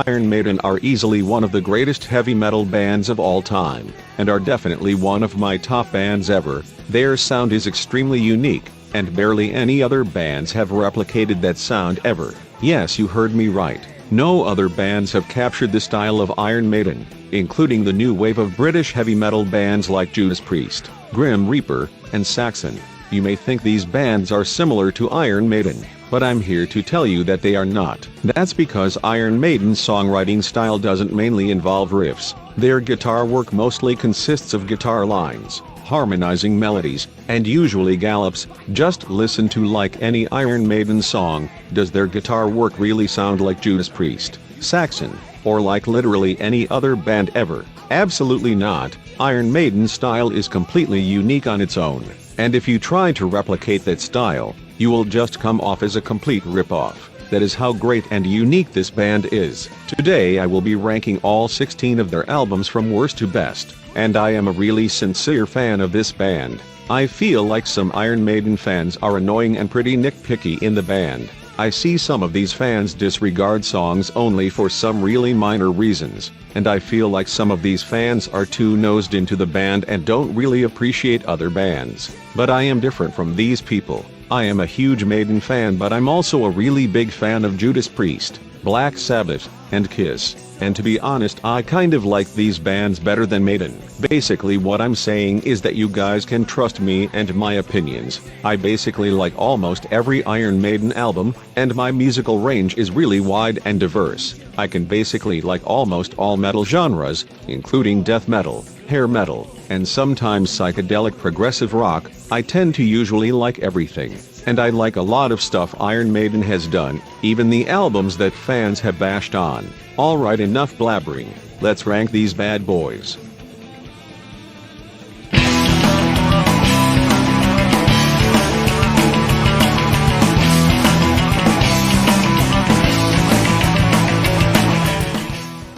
Iron Maiden are easily one of the greatest heavy metal bands of all time, and are definitely one of my top bands ever. Their sound is extremely unique, and barely any other bands have replicated that sound ever. Yes, you heard me right. No other bands have captured the style of Iron Maiden, including the new wave of British heavy metal bands like Judas Priest, Grim Reaper, and Saxon. You may think these bands are similar to Iron Maiden, but I'm here to tell you that they are not. That's because Iron Maiden's songwriting style doesn't mainly involve riffs. Their guitar work mostly consists of guitar lines, harmonizing melodies, and usually gallops. Just listen to like any Iron Maiden song. Does their guitar work really sound like Judas Priest, Saxon, or like literally any other band ever? Absolutely not. Iron Maiden's style is completely unique on its own, and if you try to replicate that style, you will just come off as a complete rip-off. That is how great and unique this band is. Today I will be ranking all 16 of their albums from worst to best, and I am a really sincere fan of this band. I feel like some Iron Maiden fans are annoying and pretty nitpicky in the band. I see some of these fans disregard songs only for some really minor reasons, and I feel like some of these fans are too nosed into the band and don't really appreciate other bands. But I am different from these people. I am a huge Maiden fan, but I'm also a really big fan of Judas Priest, Black Sabbath, and Kiss, and to be honest, I kind of like these bands better than Maiden. Basically what I'm saying is that you guys can trust me and my opinions. I basically like almost every Iron Maiden album, and my musical range is really wide and diverse. I can basically like almost all metal genres, including death metal, hair metal, and sometimes psychedelic progressive rock. I tend to usually like everything, and I like a lot of stuff Iron Maiden has done, even the albums that fans have bashed on. Alright, enough blabbering, let's rank these bad boys.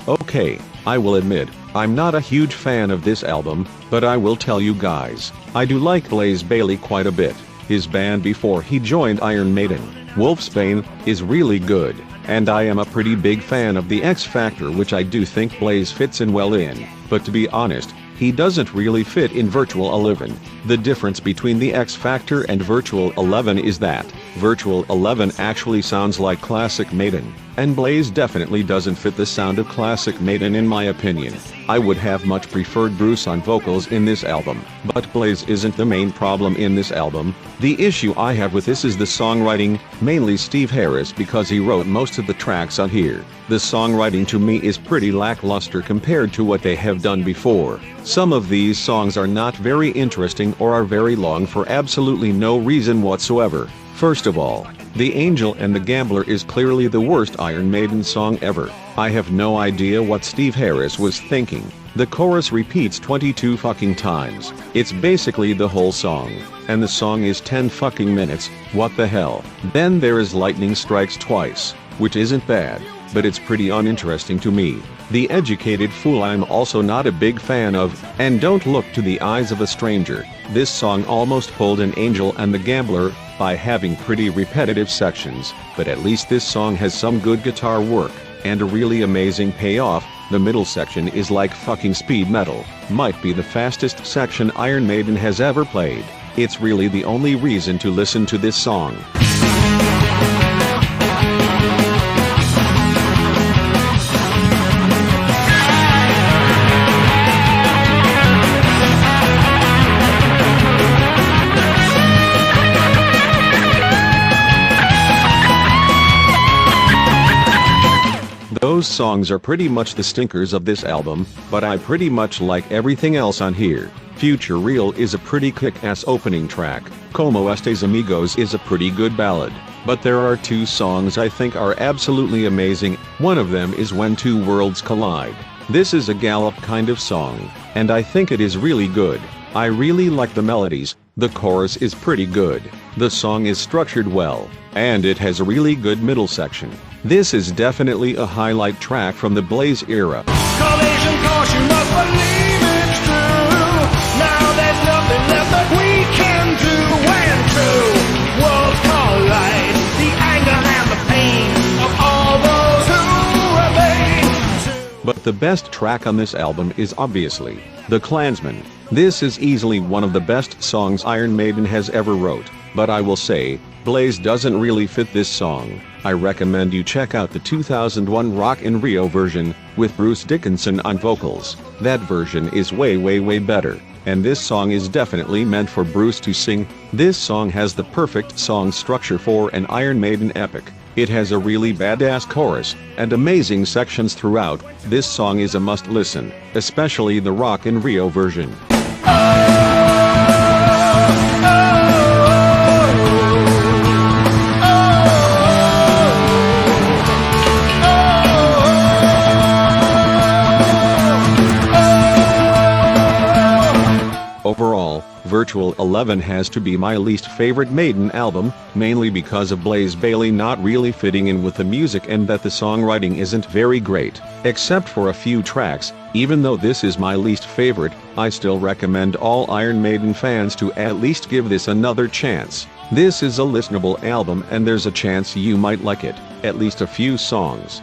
Okay, I will admit, I'm not a huge fan of this album, but I will tell you guys, I do like Blaze Bayley quite a bit. His band before he joined Iron Maiden, Wolfsbane, is really good, and I am a pretty big fan of the X Factor, which I do think Blaze fits in well in, but to be honest, he doesn't really fit in Virtual 11. The difference between the X Factor and Virtual 11 is that Virtual 11 actually sounds like classic Maiden, and Blaze definitely doesn't fit the sound of classic Maiden in my opinion. I would have much preferred Bruce on vocals in this album, but Blaze isn't the main problem in this album. The issue I have with this is the songwriting, mainly Steve Harris, because he wrote most of the tracks on here. The songwriting to me is pretty lackluster compared to what they have done before. Some of these songs are not very interesting or are very long for absolutely no reason whatsoever. First of all, The Angel and the Gambler is clearly the worst Iron Maiden song ever. I have no idea what Steve Harris was thinking. The chorus repeats 22 fucking times. It's basically the whole song, and the song is 10 fucking minutes. What the hell? Then there is Lightning Strikes Twice, which isn't bad, but it's pretty uninteresting to me. The Educated Fool I'm also not a big fan of, and Don't Look to the Eyes of a Stranger. This song almost pulled an Angel and the Gambler by having pretty repetitive sections, but at least this song has some good guitar work, and a really amazing payoff. The middle section is like fucking speed metal, might be the fastest section Iron Maiden has ever played. It's really the only reason to listen to this song. Those songs are pretty much the stinkers of this album, but I pretty much like everything else on here. Future Real is a pretty kick-ass opening track. Como Estes Amigos is a pretty good ballad, but there are two songs I think are absolutely amazing. One of them is When Two Worlds Collide. This is a gallop kind of song, and I think it is really good. I really like the melodies, the chorus is pretty good, the song is structured well, and it has a really good middle section. This is definitely a highlight track from the Blaze era. Collision course, you must believe it's true. Now there's nothing left that we can do when two worlds collide. The anger and the pain of all those who remain. the best track on this album is obviously The Klansman. This is easily one of the best songs Iron Maiden has ever wrote, but I will say, Blaze doesn't really fit this song. I recommend you check out the 2001 Rock in Rio version, with Bruce Dickinson on vocals. That version is way better, and this song is definitely meant for Bruce to sing. This song has the perfect song structure for an Iron Maiden epic. It has a really badass chorus, and amazing sections throughout. This song is a must listen, especially the Rock in Rio version. Overall, Virtual 11 has to be my least favorite Maiden album, mainly because of Blaze Bayley not really fitting in with the music and that the songwriting isn't very great, except for a few tracks. Even though this is my least favorite, I still recommend all Iron Maiden fans to at least give this another chance. This is a listenable album and there's a chance you might like it, at least a few songs.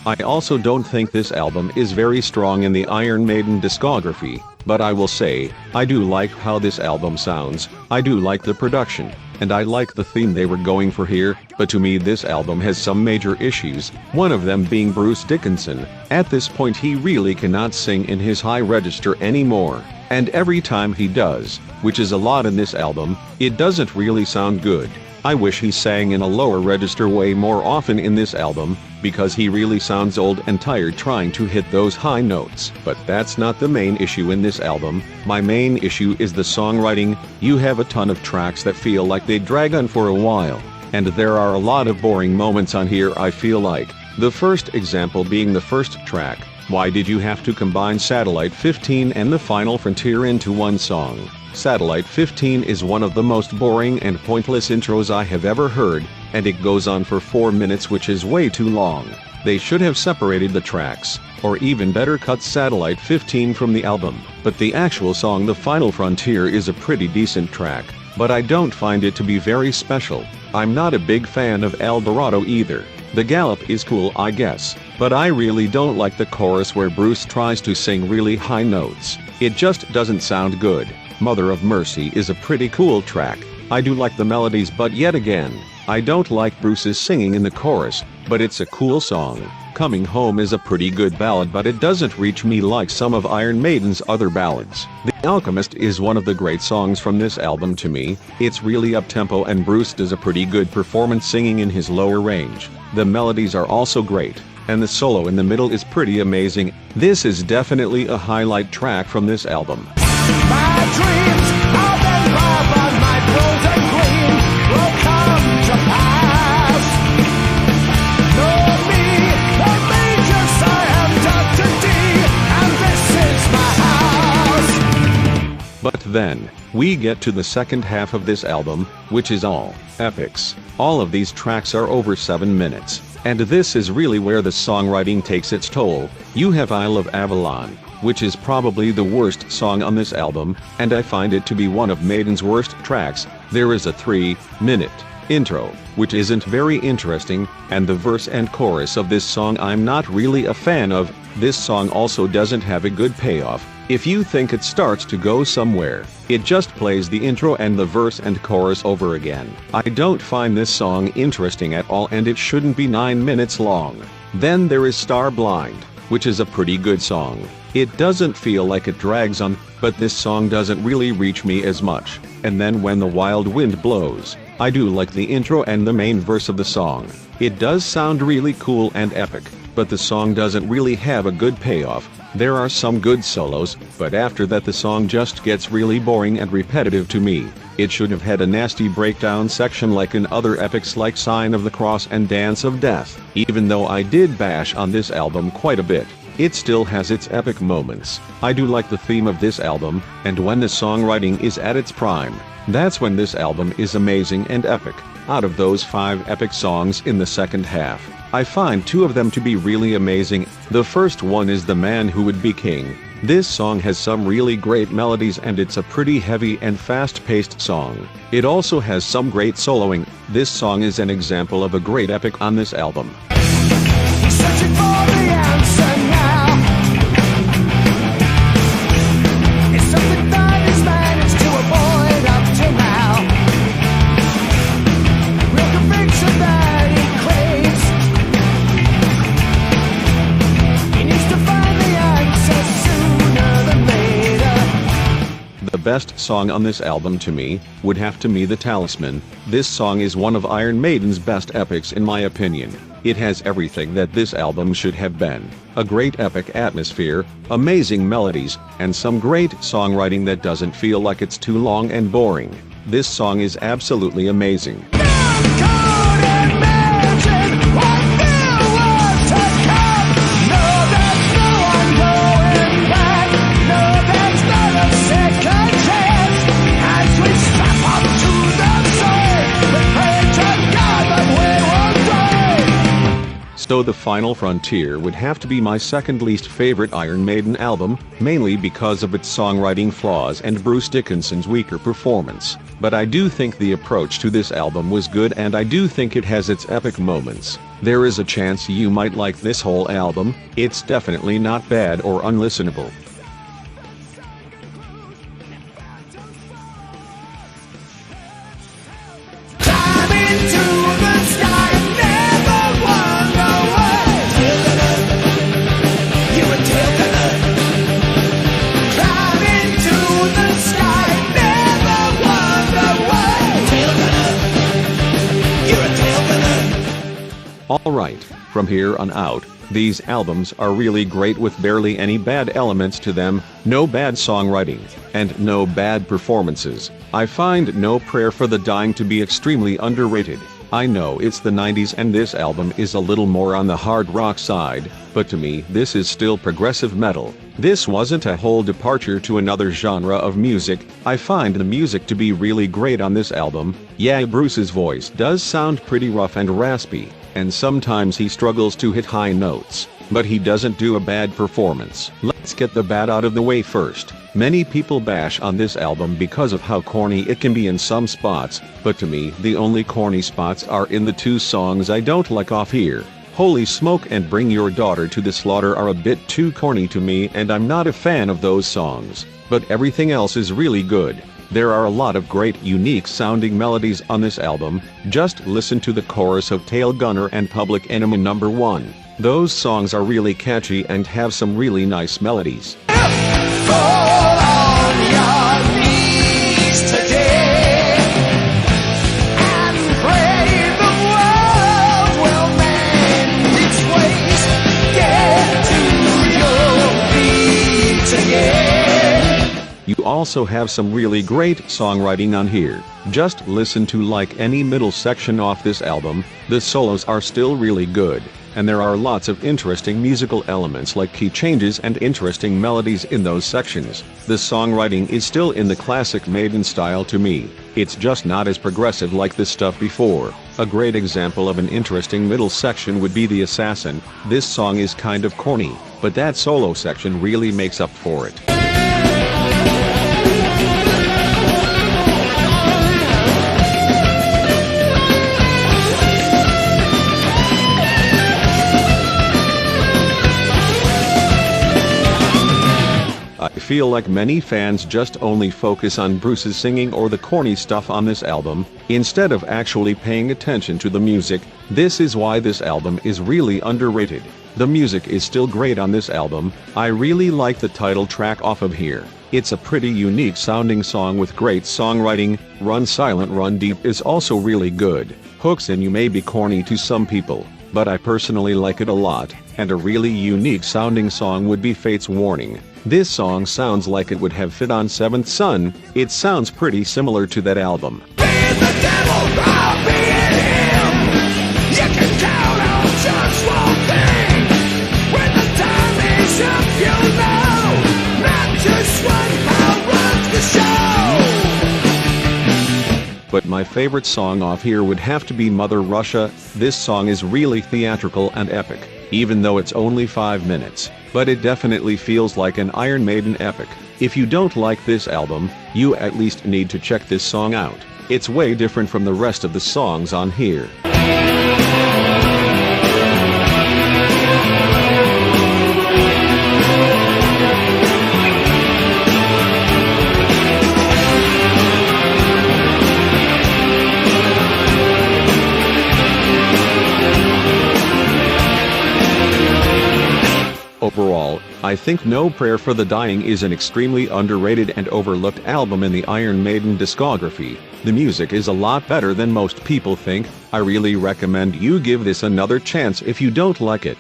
I also don't think this album is very strong in the Iron Maiden discography, but I will say, I do like how this album sounds, I do like the production, and I like the theme they were going for here, but to me this album has some major issues, one of them being Bruce Dickinson. At this point he really cannot sing in his high register anymore, and every time he does, which is a lot in this album, it doesn't really sound good. I wish he sang in a lower register way more often in this album, because he really sounds old and tired trying to hit those high notes. But that's not the main issue in this album. My main issue is the songwriting. You have a ton of tracks that feel like they drag on for a while, and there are a lot of boring moments on here I feel like. The first example being the first track. Why did you have to combine Satellite 15 and The Final Frontier into one song? Satellite 15 is one of the most boring and pointless intros I have ever heard, and it goes on for 4 minutes, which is way too long. They should have separated the tracks, or even better cut Satellite 15 from the album. But the actual song The Final Frontier is a pretty decent track, but I don't find it to be very special. I'm not a big fan of El Dorado either. The Gallop is cool I guess, but I really don't like the chorus where Bruce tries to sing really high notes. It just doesn't sound good. Mother of Mercy is a pretty cool track. I do like the melodies, but yet again, I don't like Bruce's singing in the chorus, but it's a cool song. Coming Home is a pretty good ballad, but it doesn't reach me like some of Iron Maiden's other ballads. The Alchemist is one of the great songs from this album to me. It's really up-tempo and Bruce does a pretty good performance singing in his lower range. The melodies are also great, and the solo in the middle is pretty amazing. This is definitely a highlight track from this album. My dreams of them but my frozen queen will come to pass. Know me, the major I am Dr. D, and this is my house. But then, we get to the second half of this album, which is all epics. All of these tracks are over 7 minutes, and this is really where the songwriting takes its toll. You have Isle of Avalon, which is probably the worst song on this album, and I find it to be one of Maiden's worst tracks. There is a 3-minute intro, which isn't very interesting, and the verse and chorus of this song I'm not really a fan of. This song also doesn't have a good payoff. If you think it starts to go somewhere, it just plays the intro and the verse and chorus over again. I don't find this song interesting at all, and it shouldn't be 9 minutes long. Then there is Star Blind, which is a pretty good song. It doesn't feel like it drags on, but this song doesn't really reach me as much. And then When the Wild Wind Blows, I do like the intro and the main verse of the song. It does sound really cool and epic, but the song doesn't really have a good payoff. There are some good solos, but after that the song just gets really boring and repetitive to me. It should have had a nasty breakdown section like in other epics like Sign of the Cross and Dance of Death. Even though I did bash on this album quite a bit, it still has its epic moments. I do like the theme of this album, and when the songwriting is at its prime, that's when this album is amazing and epic. Out of those 5 epic songs in the second half, I find 2 of them to be really amazing. The first one is The Man Who Would Be King. This song has some really great melodies and it's a pretty heavy and fast-paced song. It also has some great soloing. This song is an example of a great epic on this album. Searching for the answer now. It's something that he's managed to avoid up to now. Real conviction that he craves. He needs to find the answer sooner than later. The best song on this album to me would have to be The Talisman. This song is one of Iron Maiden's best epics in my opinion. It has everything that this album should have been. A great epic atmosphere, amazing melodies, and some great songwriting that doesn't feel like it's too long and boring. This song is absolutely amazing. None could imagine what there was to come. No, there's no one going back. No, there's not a second chance. As we strap up to the sword, we pray to God that we won't die. So The Final Frontier would have to be my second least favorite Iron Maiden album, mainly because of its songwriting flaws and Bruce Dickinson's weaker performance. But I do think the approach to this album was good and I do think it has its epic moments. There is a chance you might like this whole album. It's definitely not bad or unlistenable. Climb into the sky and never wonder why. You a tail gunner. Climb into the sky and never wonder why. Tail gunner. You're a tail gunner. Alright, from here on out, these albums are really great with barely any bad elements to them, no bad songwriting, and no bad performances. I find No Prayer for the Dying to be extremely underrated. I know it's the 90s and this album is a little more on the hard rock side, but to me this is still progressive metal. This wasn't a whole departure to another genre of music. I find the music to be really great on this album. Yeah, Bruce's voice does sound pretty rough and raspy, and sometimes he struggles to hit high notes, but he doesn't do a bad performance. Let's get the bad out of the way first. Many people bash on this album because of how corny it can be in some spots, but to me the only corny spots are in the 2 songs I don't like off here. Holy Smoke and Bring Your Daughter to the Slaughter are a bit too corny to me and I'm not a fan of those songs, but everything else is really good. There are a lot of great unique sounding melodies on this album. Just listen to the chorus of Tail Gunner and Public Enemy No. 1. Those songs are really catchy and have some really nice melodies. Fall on your knees today and pray the world will mend its ways. Get to your feet again. You also have some really great songwriting on here. Just listen to like any middle section off this album. The solos are still really good, and there are lots of interesting musical elements like key changes and interesting melodies in those sections. The songwriting is still in the classic Maiden style to me. It's just not as progressive like the stuff before. A great example of an interesting middle section would be The Assassin. This song is kind of corny, but that solo section really makes up for it. I feel like many fans just only focus on Bruce's singing or the corny stuff on this album, instead of actually paying attention to the music. This is why this album is really underrated. The music is still great on this album. I really like the title track off of here. It's a pretty unique sounding song with great songwriting. Run Silent Run Deep is also really good. Hooks in You may be corny to some people, but I personally like it a lot, and a really unique sounding song would be Fate's Warning. This song sounds like it would have fit on Seventh Son. It sounds pretty similar to that album. Being the devil, I'll be in him. You can count on just one thing. When the time is up, you know not just one power runs the show. But But my favorite song off here would have to be Mother Russia. This song is really theatrical and epic, even though it's only 5 minutes. But it definitely feels like an Iron Maiden epic. If you don't like this album, you at least need to check this song out. It's way different from the rest of the songs on here. Overall, I think No Prayer for the Dying is an extremely underrated and overlooked album in the Iron Maiden discography. The music is a lot better than most people think. I really recommend you give this another chance if you don't like it.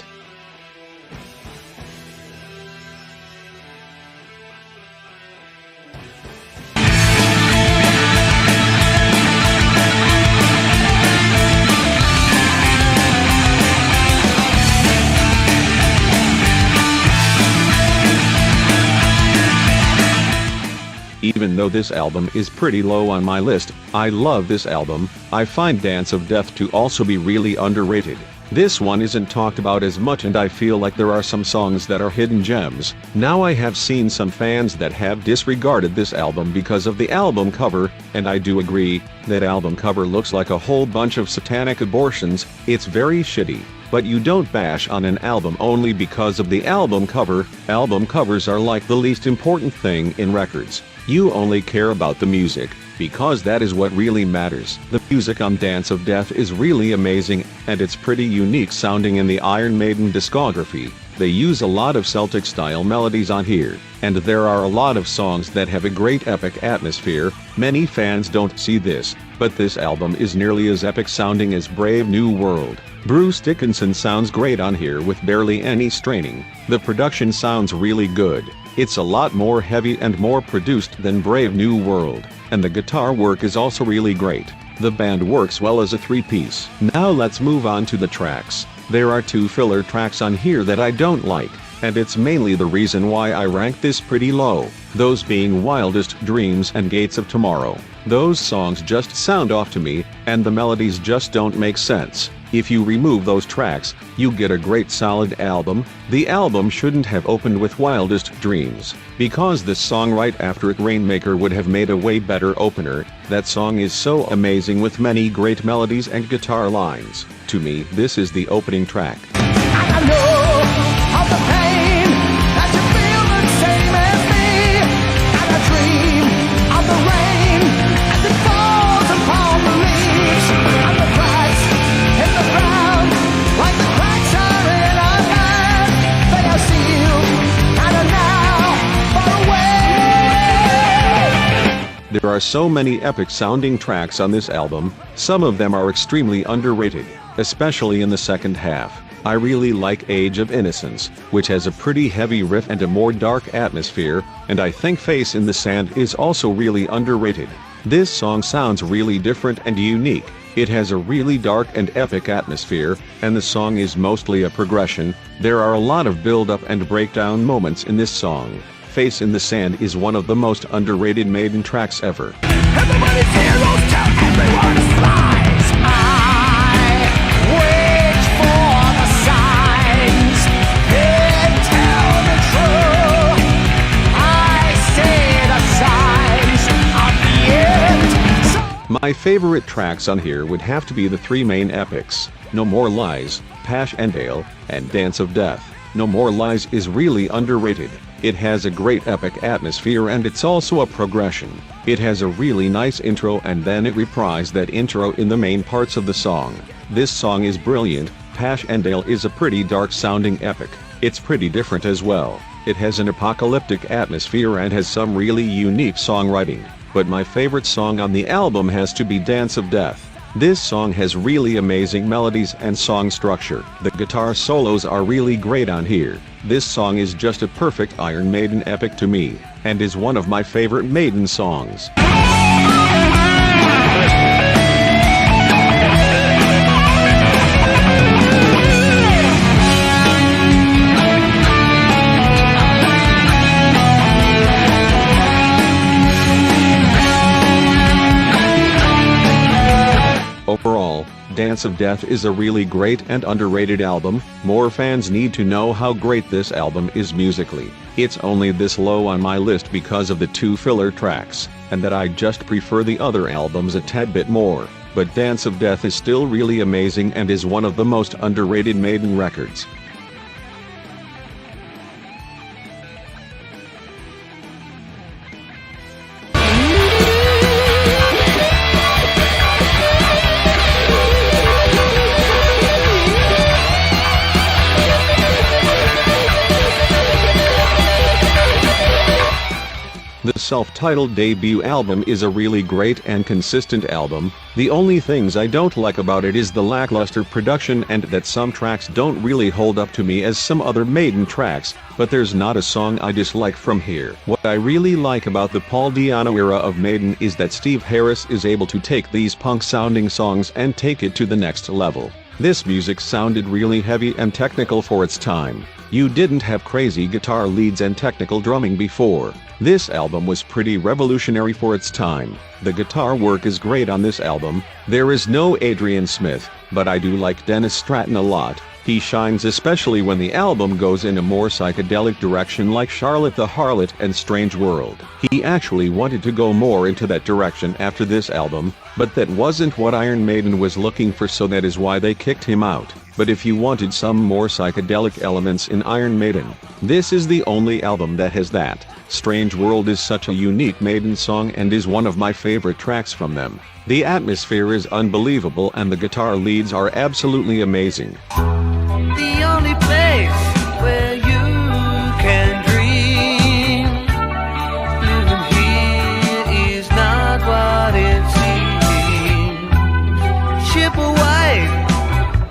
Even though this album is pretty low on my list, I love this album. I find Dance of Death to also be really underrated. This one isn't talked about as much and I feel like there are some songs that are hidden gems. Now I have seen some fans that have disregarded this album because of the album cover, and I do agree, that album cover looks like a whole bunch of satanic abortions. It's very shitty. But you don't bash on an album only because of the album cover. Album covers are like the least important thing in records. You only care about the music, because that is what really matters. The music on Dance of Death is really amazing, and it's pretty unique sounding in the Iron Maiden discography. They use a lot of Celtic-style melodies on here, and there are a lot of songs that have a great epic atmosphere. Many fans don't see this, but this album is nearly as epic sounding as Brave New World. Bruce Dickinson sounds great on here with barely any straining. The production sounds really good. It's a lot more heavy and more produced than Brave New World, and the guitar work is also really great. The band works well as a three-piece. Now let's move on to the tracks. There are 2 filler tracks on here that I don't like, and it's mainly the reason why I rank this pretty low. Those being Wildest Dreams and Gates of Tomorrow. Those songs just sound off to me, and the melodies just don't make sense. If you remove those tracks, you get a great solid album. The album shouldn't have opened with Wildest Dreams, because this song right after it, Rainmaker, would have made a way better opener. That song is so amazing with many great melodies and guitar lines. To me, this is the opening track. I know of the pain that you feel the same as me, and I dream of the rain as it falls upon the leaves, and the cracks in the ground, like the cracks are in our hands. They are sealed and are now far away. There are so many epic sounding tracks on this album. Some of them are extremely underrated, especially in the second half. I really like Age of Innocence, which has a pretty heavy riff and a more dark atmosphere, and I think Face in the Sand is also really underrated. This song sounds really different and unique. It has a really dark and epic atmosphere, and the song is mostly a progression. There are a lot of build-up and breakdown moments in this song. Face in the Sand is one of the most underrated Maiden tracks ever. Everybody's heroes tell everyone's lies. I wait for the signs. They tell the truth. I say the signs of the end. My favorite tracks on here would have to be the 3 main epics, No More Lies, Passchendaele, and Dance of Death. No More Lies is really underrated. It has a great epic atmosphere and it's also a progression. It has a really nice intro and then it reprised that intro in the main parts of the song. This song is brilliant. Passchendaele is a pretty dark sounding epic. It's pretty different as well. It has an apocalyptic atmosphere and has some really unique songwriting. But my favorite song on the album has to be Dance of Death. This song has really amazing melodies and song structure. The guitar solos are really great on here. This song is just a perfect Iron Maiden epic to me, and is one of my favorite Maiden songs. Dance of Death is a really great and underrated album. More fans need to know how great this album is musically. It's only this low on my list because of the 2 filler tracks, and that I just prefer the other albums a tad bit more. But Dance of Death is still really amazing and is one of the most underrated Maiden records. The self-titled debut album is a really great and consistent album. The only things I don't like about it is the lackluster production and that some tracks don't really hold up to me as some other Maiden tracks, but there's not a song I dislike from here. What I really like about the Paul Di'Anno era of Maiden is that Steve Harris is able to take these punk-sounding songs and take it to the next level. This music sounded really heavy and technical for its time. You didn't have crazy guitar leads and technical drumming before. This album was pretty revolutionary for its time. The guitar work is great on this album. There is no Adrian Smith, but I do like Dennis Stratton a lot. He shines especially when the album goes in a more psychedelic direction like Charlotte the Harlot and Strange World. He actually wanted to go more into that direction after this album, but that wasn't what Iron Maiden was looking for, so that is why they kicked him out. But if you wanted some more psychedelic elements in Iron Maiden, this is the only album that has that. Strange World is such a unique Maiden song and is one of my favorite tracks from them. The atmosphere is unbelievable and the guitar leads are absolutely amazing. The only place where you can dream, living here is not what it seems. Ship of white,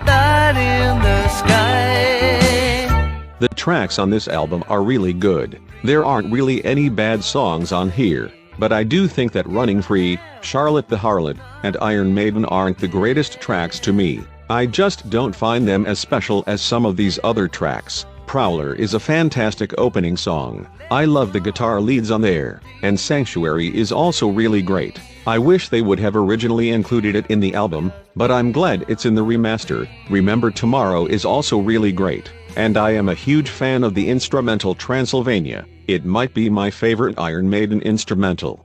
light in the sky. The tracks on this album are really good. There aren't really any bad songs on here, but I do think that Running Free, Charlotte the Harlot, and Iron Maiden aren't the greatest tracks to me. I just don't find them as special as some of these other tracks. Prowler is a fantastic opening song. I love the guitar leads on there, and Sanctuary is also really great. I wish they would have originally included it in the album, but I'm glad it's in the remaster. Remember Tomorrow is also really great, and I am a huge fan of the instrumental Transylvania. It might be my favorite Iron Maiden instrumental.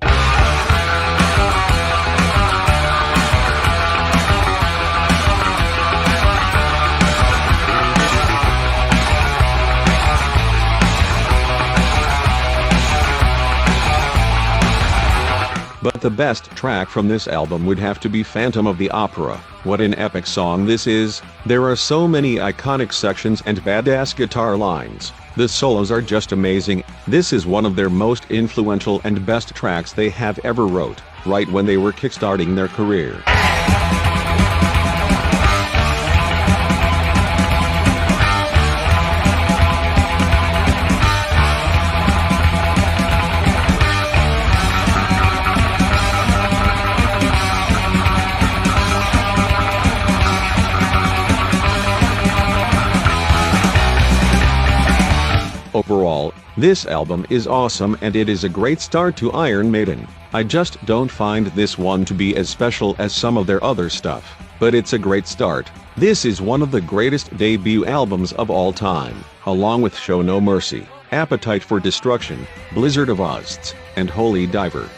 But the best track from this album would have to be Phantom of the Opera. What an epic song this is. There are so many iconic sections and badass guitar lines. The solos are just amazing. This is one of their most influential and best tracks they have ever wrote, right when they were kickstarting their career. Overall, this album is awesome and it is a great start to Iron Maiden. I just don't find this one to be as special as some of their other stuff, but it's a great start. This is one of the greatest debut albums of all time, along with Show No Mercy, Appetite for Destruction, Blizzard of Ozz, and Holy Diver.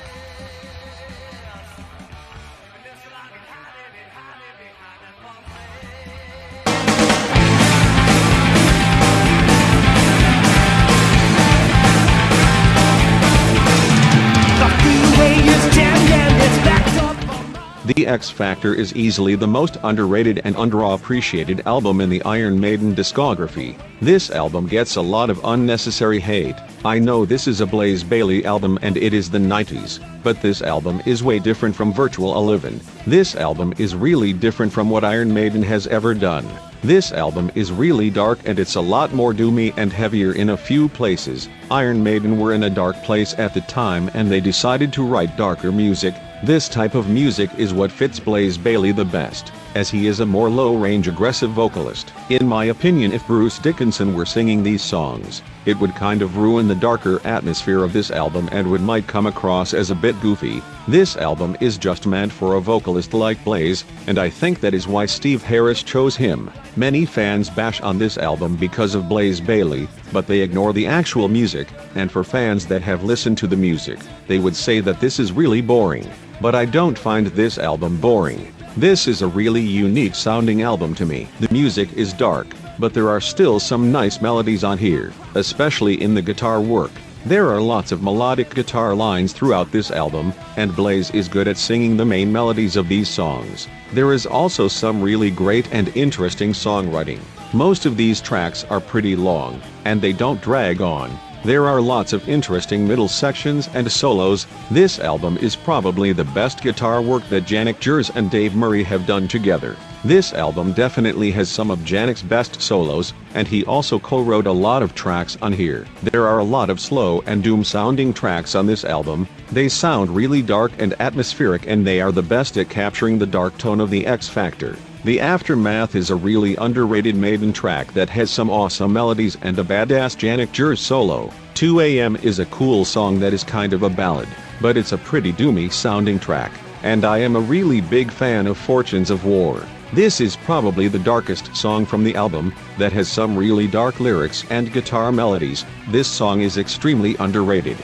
The X Factor is easily the most underrated and underappreciated album in the Iron Maiden discography. This album gets a lot of unnecessary hate. I know this is a Blaze Bayley album and it is the 90s, but this album is way different from Virtual Eleven. This album is really different from what Iron Maiden has ever done. This album is really dark and it's a lot more doomy and heavier in a few places. Iron Maiden were in a dark place at the time and they decided to write darker music. This type of music is what fits Blaze Bayley the best. as he is a more low-range aggressive vocalist. In my opinion, if Bruce Dickinson were singing these songs, it would kind of ruin the darker atmosphere of this album and might come across as a bit goofy. This album is just meant for a vocalist like Blaze, and I think that is why Steve Harris chose him. Many fans bash on this album because of Blaze Bayley, but they ignore the actual music, and for fans that have listened to the music, they would say that this is really boring. But I don't find this album boring. This is a really unique sounding album to me. The music is dark, but there are still some nice melodies on here, especially in the guitar work. There are lots of melodic guitar lines throughout this album, and Blaze is good at singing the main melodies of these songs. There is also some really great and interesting songwriting. Most of these tracks are pretty long, and they don't drag on. There are lots of interesting middle sections and solos. This album is probably the best guitar work that Janick Gers and Dave Murray have done together. This album definitely has some of Janick's best solos, and he also co-wrote a lot of tracks on here. There are a lot of slow and doom-sounding tracks on this album. They sound really dark and atmospheric, and they are the best at capturing the dark tone of the X Factor. The Aftermath is a really underrated Maiden track that has some awesome melodies and a badass Janick Gers solo. 2 AM is a cool song that is kind of a ballad, but it's a pretty doomy sounding track. And I am a really big fan of Fortunes of War. This is probably the darkest song from the album, that has some really dark lyrics and guitar melodies. This song is extremely underrated.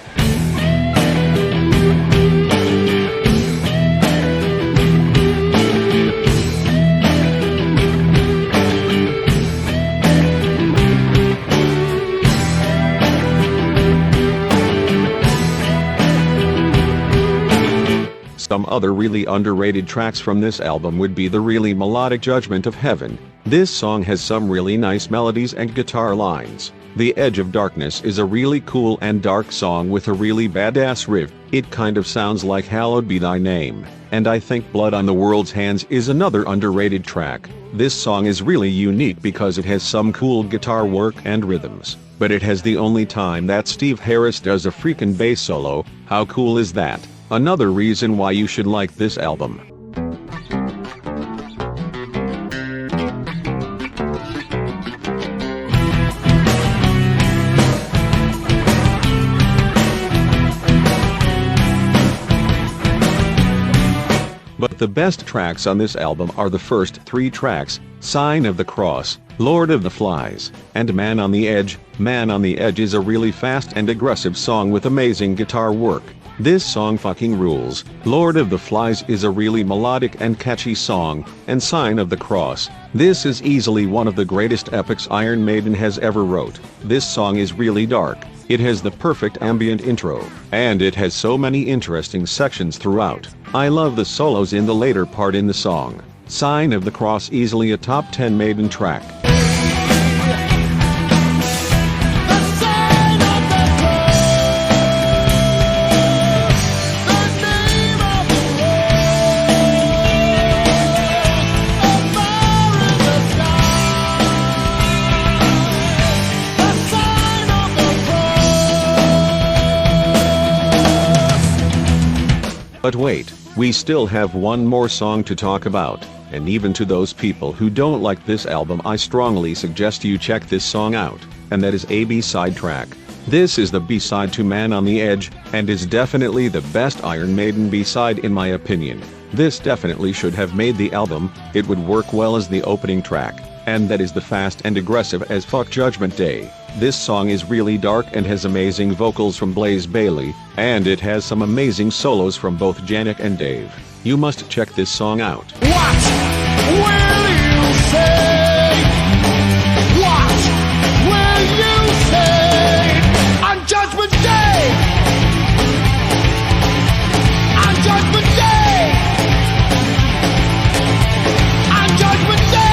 Some other really underrated tracks from this album would be the really melodic Judgment of Heaven. This song has some really nice melodies and guitar lines. The Edge of Darkness is a really cool and dark song with a really badass riff. It kind of sounds like Hallowed Be Thy Name. And I think Blood on the World's Hands is another underrated track. This song is really unique because it has some cool guitar work and rhythms, but it has the only time that Steve Harris does a freaking bass solo. How cool is that? Another reason why you should like this album. But the best tracks on this album are the first 3 tracks: Sign of the Cross, Lord of the Flies, and Man on the Edge. Man on the Edge is a really fast and aggressive song with amazing guitar work. This song fucking rules. Lord of the Flies is a really melodic and catchy song, and Sign of the Cross. This is easily one of the greatest epics Iron Maiden has ever wrote. This song is really dark. It has the perfect ambient intro, and it has so many interesting sections throughout. I love the solos in the later part in the song. Sign of the Cross easily a top 10 Maiden track. But wait, we still have one more song to talk about, and even to those people who don't like this album, I strongly suggest you check this song out, and that is a B-side track. This is the B-side to Man on the Edge, and is definitely the best Iron Maiden B-side in my opinion. This definitely should have made the album. It would work well as the opening track, and that is the fast and aggressive as fuck Judgment Day. This song is really dark and has amazing vocals from Blaze Bayley, and it has some amazing solos from both Janick and Dave. You must check this song out. What will you say? What will you say on Judgment Day? On Judgment Day! On Judgment Day!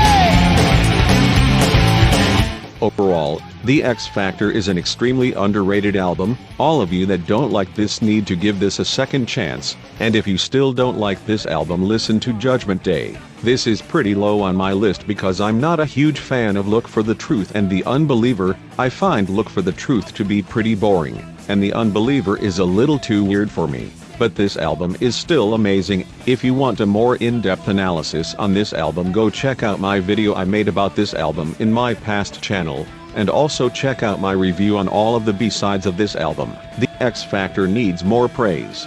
Overall, The X Factor is an extremely underrated album. All of you that don't like this need to give this a second chance, and if you still don't like this album, listen to Judgment Day. This is pretty low on my list because I'm not a huge fan of Look for the Truth and The Unbeliever. I find Look for the Truth to be pretty boring, and The Unbeliever is a little too weird for me. but this album is still amazing. If you want a more in-depth analysis on this album, go check out my video I made about this album in my past channel, and also check out my review on all of the B-sides of this album. The X Factor needs more praise.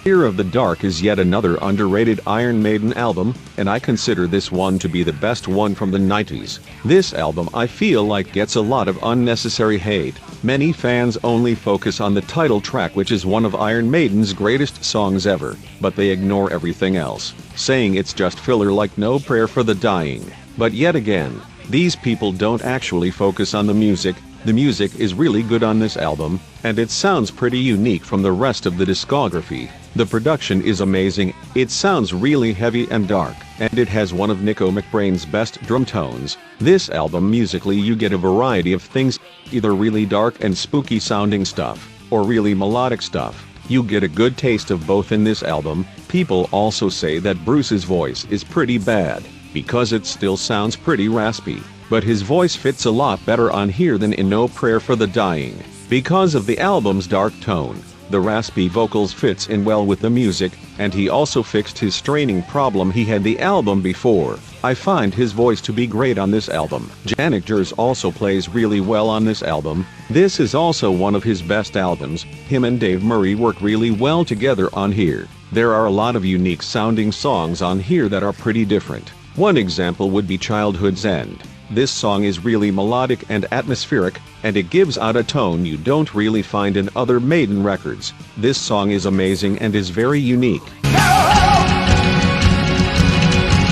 Fear of the Dark is yet another underrated Iron Maiden album, and I consider this one to be the best one from the 90s. This album I feel like gets a lot of unnecessary hate. Many fans only focus on the title track, which is one of Iron Maiden's greatest songs ever, but they ignore everything else, saying it's just filler like No Prayer for the Dying. But yet again, these people don't actually focus on the music. The music is really good on this album, and it sounds pretty unique from the rest of the discography. The production is amazing, it sounds really heavy and dark, and it has one of Nico McBrain's best drum tones. This album musically you get a variety of things, either really dark and spooky sounding stuff, or really melodic stuff. You get a good taste of both in this album. People also say that Bruce's voice is pretty bad, because it still sounds pretty raspy, but his voice fits a lot better on here than in No Prayer for the Dying. Because of the album's dark tone, the raspy vocals fits in well with the music, and he also fixed his straining problem he had the album before. I find his voice to be great on this album. Janik Jers also plays really well on this album. This is also one of his best albums. Him and Dave Murray work really well together on here. There are a lot of unique sounding songs on here that are pretty different. One example would be Childhood's End. This song is really melodic and atmospheric, and it gives out a tone you don't really find in other Maiden records. This song is amazing and is very unique. No hope,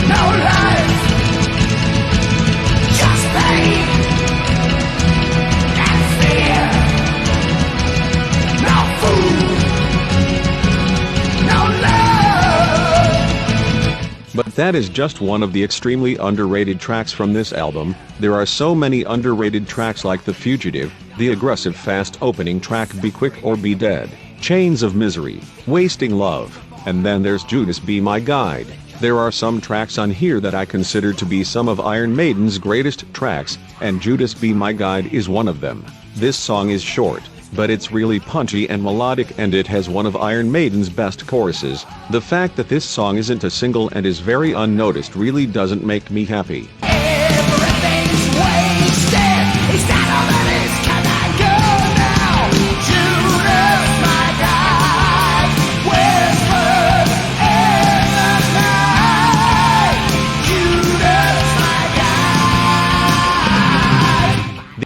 no life, just pain and fear. No food, no love. But that is just one of the extremely underrated tracks from this album. There are so many underrated tracks like The Fugitive, the aggressive fast opening track Be Quick or Be Dead, Chains of Misery, Wasting Love, and then there's Judas Be My Guide. There are some tracks on here that I consider to be some of Iron Maiden's greatest tracks, and Judas Be My Guide is one of them. This song is short, but it's really punchy and melodic, and it has one of Iron Maiden's best choruses. The fact that this song isn't a single and is very unnoticed really doesn't make me happy. Everything's wasted. Is that all that is? Can I go now? Judas, my guide, whispered in the night. Judas, my guide.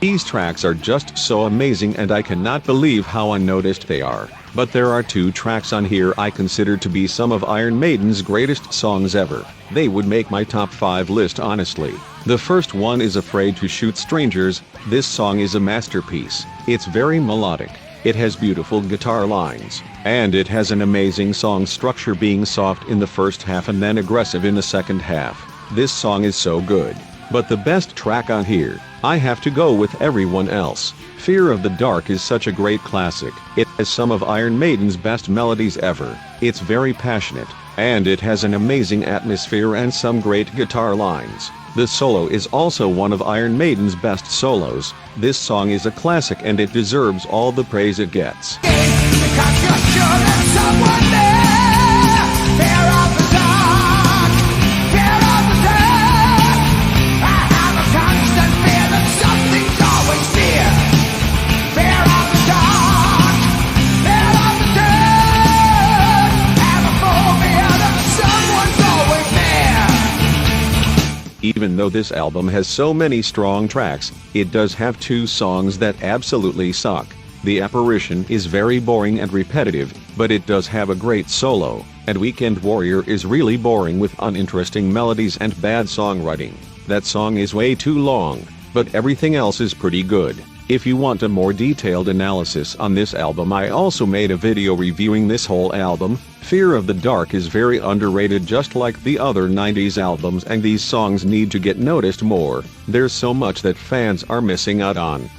These tracks are just so amazing, and I cannot believe how unnoticed they are. But there are two tracks on here I consider to be some of Iron Maiden's greatest songs ever. They would make my top 5 list honestly. The first one is Afraid to Shoot Strangers. This song is a masterpiece. It's very melodic. It has beautiful guitar lines, and it has an amazing song structure, being soft in the first half and then aggressive in the second half. This song is so good. But the best track on here, I have to go with Everyone Else. Fear of the Dark is such a great classic. It has some of Iron Maiden's best melodies ever. It's very passionate, and it has an amazing atmosphere and some great guitar lines. The solo is also one of Iron Maiden's best solos. This song is a classic, and it deserves all the praise it gets. Because you're sure there's someone there. Fear of the dark, fear of the dark. I have a constant fear that something's always near. Fear of the dark, fear of the dark. Have a phobia that someone's always there. Even though this album has so many strong tracks, it does have 2 songs that absolutely suck. The Apparition is very boring and repetitive, but it does have a great solo, and Weekend Warrior is really boring with uninteresting melodies and bad songwriting. That song is way too long, but everything else is pretty good. If you want a more detailed analysis on this album, I also made a video reviewing this whole album. Fear of the Dark is very underrated, just like the other 90s albums, and these songs need to get noticed more. There's so much that fans are missing out on.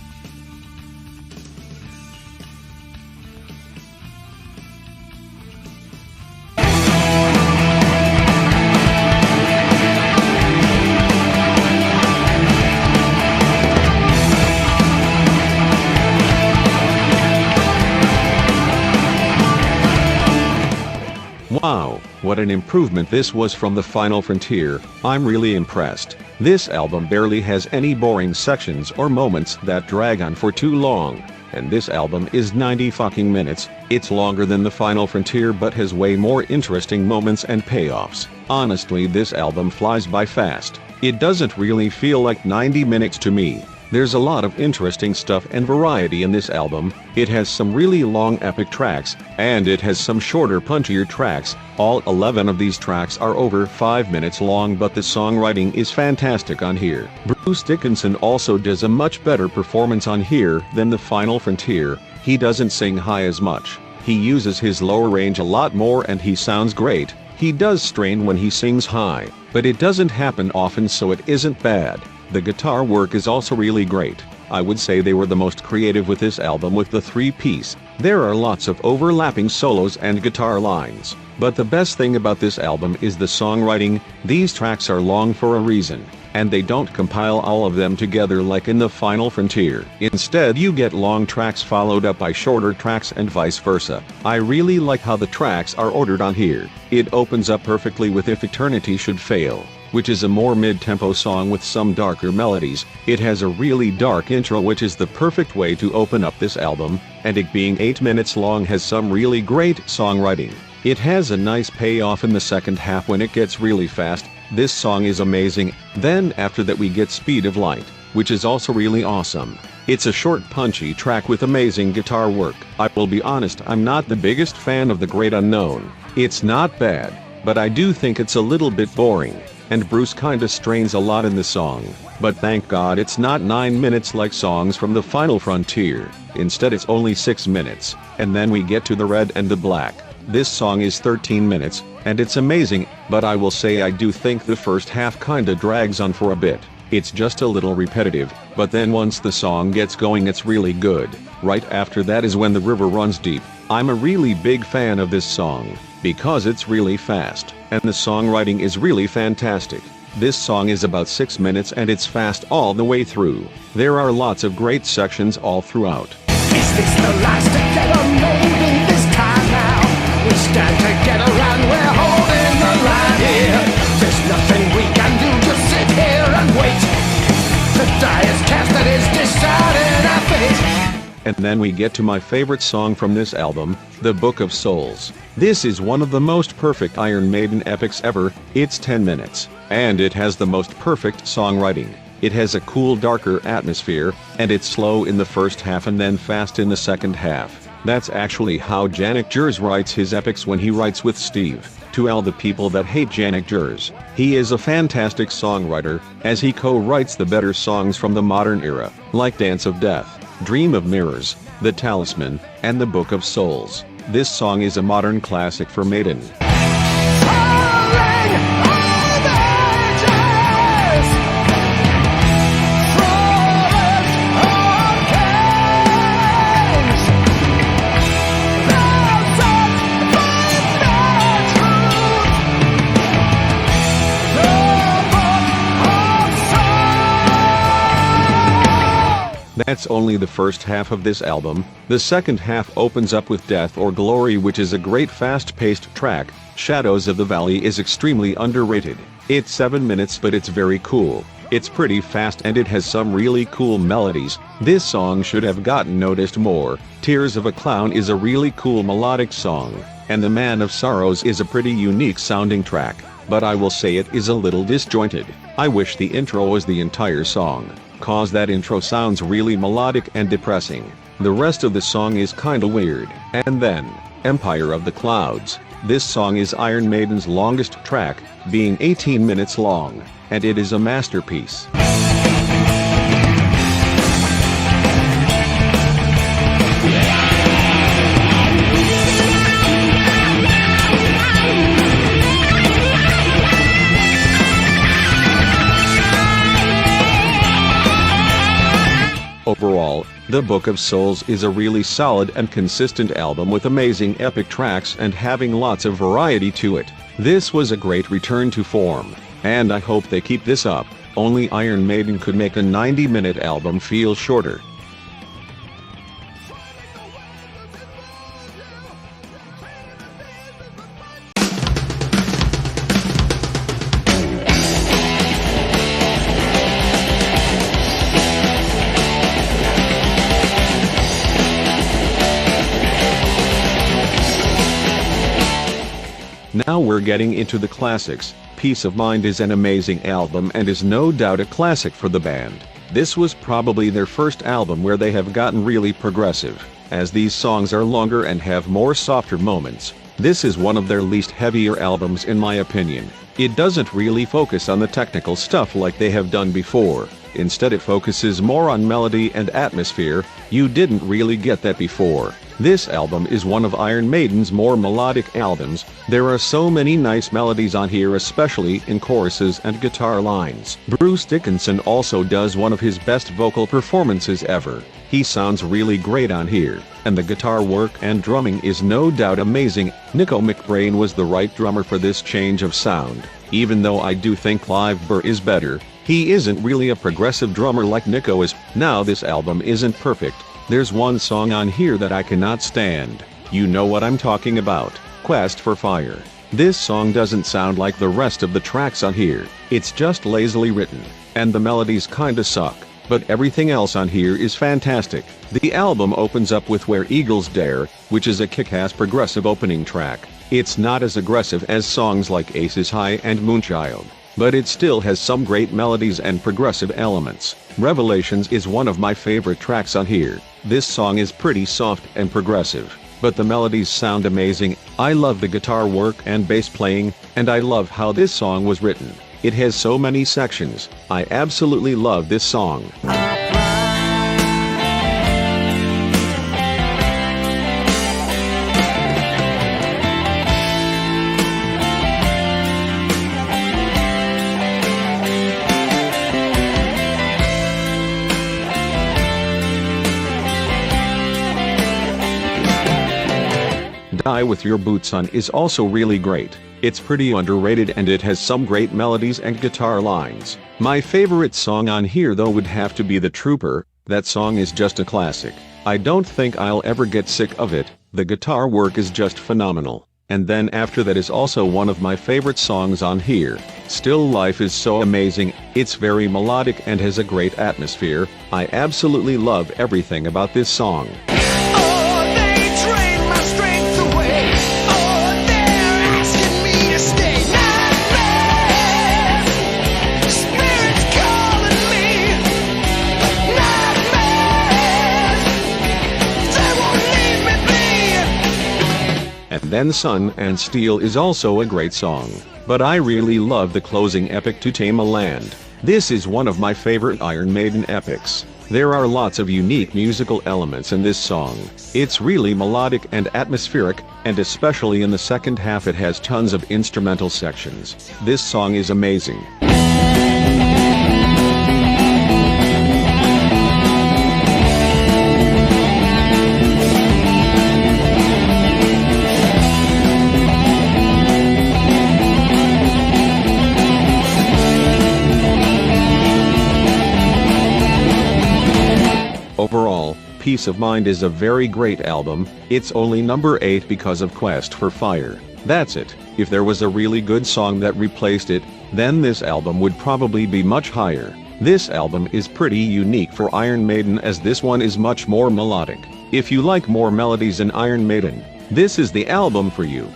What an improvement this was from the Final Frontier. I'm really impressed. This album barely has any boring sections or moments that drag on for too long. And this album is 90 fucking minutes. It's longer than the Final Frontier but has way more interesting moments and payoffs. Honestly, this album flies by fast. It doesn't really feel like 90 minutes to me. There's a lot of interesting stuff and variety in this album. It has some really long epic tracks, and it has some shorter punchier tracks. All 11 of these tracks are over 5 minutes long, but the songwriting is fantastic on here. Bruce Dickinson also does a much better performance on here than the Final Frontier. He doesn't sing high as much. He uses his lower range a lot more and he sounds great. He does strain when he sings high, but it doesn't happen often, so it isn't bad. The guitar work is also really great. I would say they were the most creative with this album with the three-piece. There are lots of overlapping solos and guitar lines. But the best thing about this album is the songwriting. These tracks are long for a reason, and they don't compile all of them together like in the Final Frontier. Instead, you get long tracks followed up by shorter tracks and vice versa. I really like how the tracks are ordered on here. It opens up perfectly with If Eternity Should Fail, which is a more mid-tempo song with some darker melodies. It has a really dark intro, which is the perfect way to open up this album, and it being 8 minutes long has some really great songwriting. It has a nice payoff in the second half when it gets really fast. This song is amazing. Then after that we get Speed of Light, which is also really awesome. It's a short punchy track with amazing guitar work. I will be honest, I'm not the biggest fan of The Great Unknown. It's not bad, but I do think it's a little bit boring, and Bruce kinda strains a lot in the song. But thank God it's not 9 minutes like songs from the Final Frontier. Instead it's only 6 minutes, and then we get to The Red and the Black. This song is 13 minutes, and it's amazing, but I will say I do think the first half kinda drags on for a bit. It's just a little repetitive, but then once the song gets going it's really good. Right after that is When the River Runs Deep. I'm a really big fan of this song, because it's really fast, and the songwriting is really fantastic. This song is about 6 minutes and it's fast all the way through. There are lots of great sections all throughout. Is this the last together moving this time now? We stand together and we're holding the line here. There's nothing we can do, just sit here and wait. The die is cast that is deciding our fate. And then we get to my favorite song from this album, The Book of Souls. This is one of the most perfect Iron Maiden epics ever. It's 10 minutes, and it has the most perfect songwriting. It has a cool, darker atmosphere, and it's slow in the first half and then fast in the second half. That's actually how Janek Jers writes his epics when he writes with Steve. To all the people that hate Janek Jers, he is a fantastic songwriter, as he co-writes the better songs from the modern era, like Dance of Death, Dream of Mirrors, The Talisman, and The Book of Souls. This song is a modern classic for Maiden. That's only the first half of this album. The second half opens up with Death or Glory, which is a great fast-paced track. Shadows of the Valley is extremely underrated. It's 7 minutes but it's very cool. It's pretty fast and it has some really cool melodies. This song should have gotten noticed more. Tears of a Clown is a really cool melodic song, and The Man of Sorrows is a pretty unique sounding track, but I will say it is a little disjointed. I wish the intro was the entire song, cause that intro sounds really melodic and depressing. The rest of the song is kinda weird. And then, Empire of the Clouds. This song is Iron Maiden's longest track, being 18 minutes long, and it is a masterpiece. Overall, The Book of Souls is a really solid and consistent album with amazing epic tracks and having lots of variety to it. This was a great return to form, and I hope they keep this up. Only Iron Maiden could make a 90-minute album feel shorter. Now we're getting into the classics. Peace of Mind is an amazing album and is no doubt a classic for the band. This was probably their first album where they have gotten really progressive, as these songs are longer and have more softer moments. This is one of their least heavier albums in my opinion. It doesn't really focus on the technical stuff like they have done before. Instead it focuses more on melody and atmosphere. You didn't really get that before. This album is one of Iron Maiden's more melodic albums. There are so many nice melodies on here, especially in choruses and guitar lines. Bruce Dickinson also does one of his best vocal performances ever. He sounds really great on here, and the guitar work and drumming is no doubt amazing. Nico McBrain was the right drummer for this change of sound. Even though I do think Clive Burr is better, he isn't really a progressive drummer like Nico is. Now this album isn't perfect. There's one song on here that I cannot stand. You know what I'm talking about. Quest for Fire. This song doesn't sound like the rest of the tracks on here. It's just lazily written, and the melodies kinda suck. But everything else on here is fantastic. The album opens up with Where Eagles Dare, which is a kick-ass progressive opening track. It's not as aggressive as songs like Aces High and Moonchild, but it still has some great melodies and progressive elements. Revelations is one of my favorite tracks on here. This song is pretty soft and progressive, but the melodies sound amazing. I love the guitar work and bass playing, and I love how this song was written. It has so many sections. I absolutely love this song. Die With Your Boots On is also really great. It's pretty underrated and it has some great melodies and guitar lines. My favorite song on here though would have to be The Trooper. That song is just a classic. I don't think I'll ever get sick of it. The guitar work is just phenomenal. And then after that is also one of my favorite songs on here. Still Life is so amazing. It's very melodic and has a great atmosphere. I absolutely love everything about this song. And then Sun and Steel is also a great song. But I really love the closing epic To Tame a Land. This is one of my favorite Iron Maiden epics. There are lots of unique musical elements in this song. It's really melodic and atmospheric, and especially in the second half it has tons of instrumental sections. This song is amazing. Overall, Peace of Mind is a very great album. It's only number 8 because of Quest for Fire. That's it. If there was a really good song that replaced it, then this album would probably be much higher. This album is pretty unique for Iron Maiden as this one is much more melodic. If you like more melodies in Iron Maiden, this is the album for you.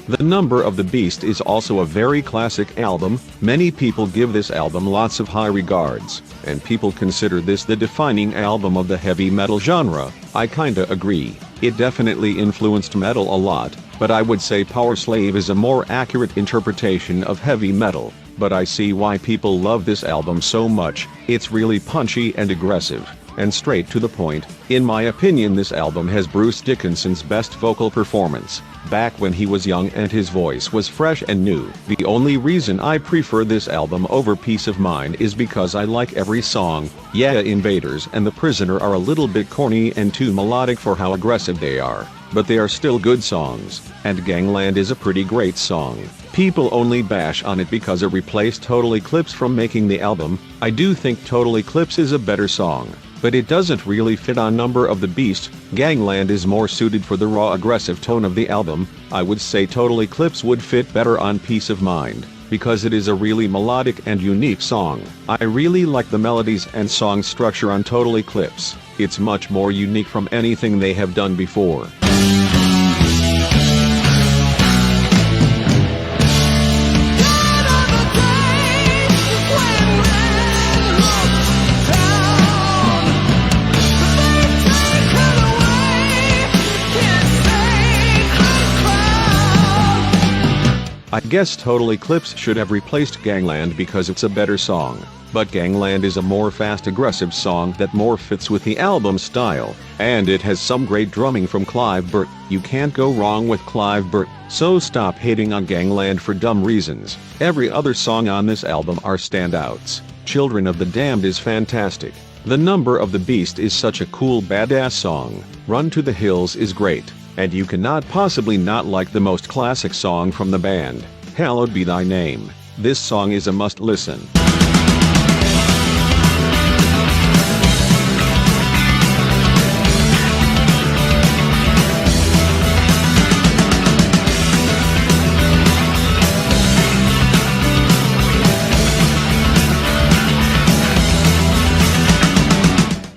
The Number of the Beast is also a very classic album. Many people give this album lots of high regards, and people consider this the defining album of the heavy metal genre. I kinda agree. It definitely influenced metal a lot, but I would say Powerslave is a more accurate interpretation of heavy metal. But I see why people love this album so much. It's really punchy and aggressive, and straight to the point. In my opinion, this album has Bruce Dickinson's best vocal performance, back when he was young and his voice was fresh and new. The only reason I prefer this album over Peace of Mind is because I like every song. Yeah, Invaders and The Prisoner are a little bit corny and too melodic for how aggressive they are, but they are still good songs, and Gangland is a pretty great song. People only bash on it because it replaced Total Eclipse from making the album. I do think Total Eclipse is a better song. but it doesn't really fit on Number of the Beast. Gangland is more suited for the raw aggressive tone of the album. I would say Total Eclipse would fit better on Peace of Mind, because it is a really melodic and unique song. I really like the melodies and song structure on Total Eclipse. It's much more unique from anything they have done before. I guess Total Eclipse should have replaced Gangland because it's a better song, but Gangland is a more fast aggressive song that more fits with the album style, and it has some great drumming from Clive Burt. You can't go wrong with Clive Burt, so stop hating on Gangland for dumb reasons. Every other song on this album are standouts. Children of the Damned is fantastic. The Number of the Beast is such a cool badass song. Run to the Hills is great. And you cannot possibly not like the most classic song from the band, Hallowed Be Thy Name. This song is a must listen.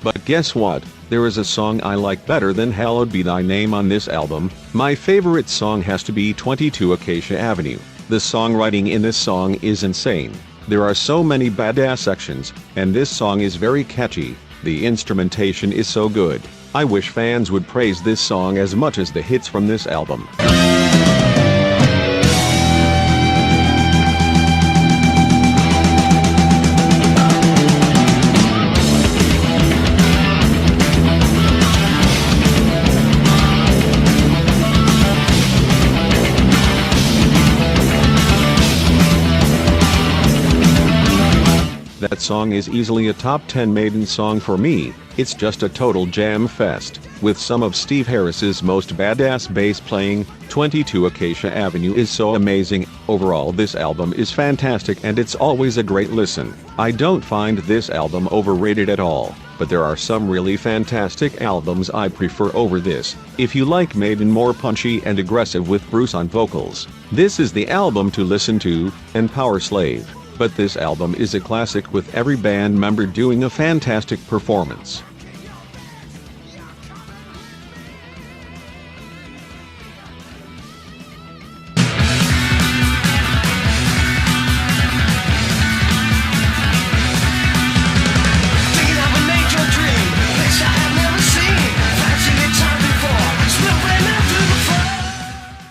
But guess what? There is a song I like better than Hallowed Be Thy Name on this album. My favorite song has to be 22 Acacia Avenue. The songwriting in this song is insane. There are so many badass sections, and this song is very catchy. The instrumentation is so good. I wish fans would praise this song as much as the hits from this album. That song is easily a top 10 Maiden song for me. It's just a total jam fest, with some of Steve Harris's most badass bass playing. 22 Acacia Avenue is so amazing. Overall, this album is fantastic and it's always a great listen. I don't find this album overrated at all, but there are some really fantastic albums I prefer over this. If you like Maiden more punchy and aggressive with Bruce on vocals, this is the album to listen to, and Power Slave. But this album is a classic with every band member doing a fantastic performance.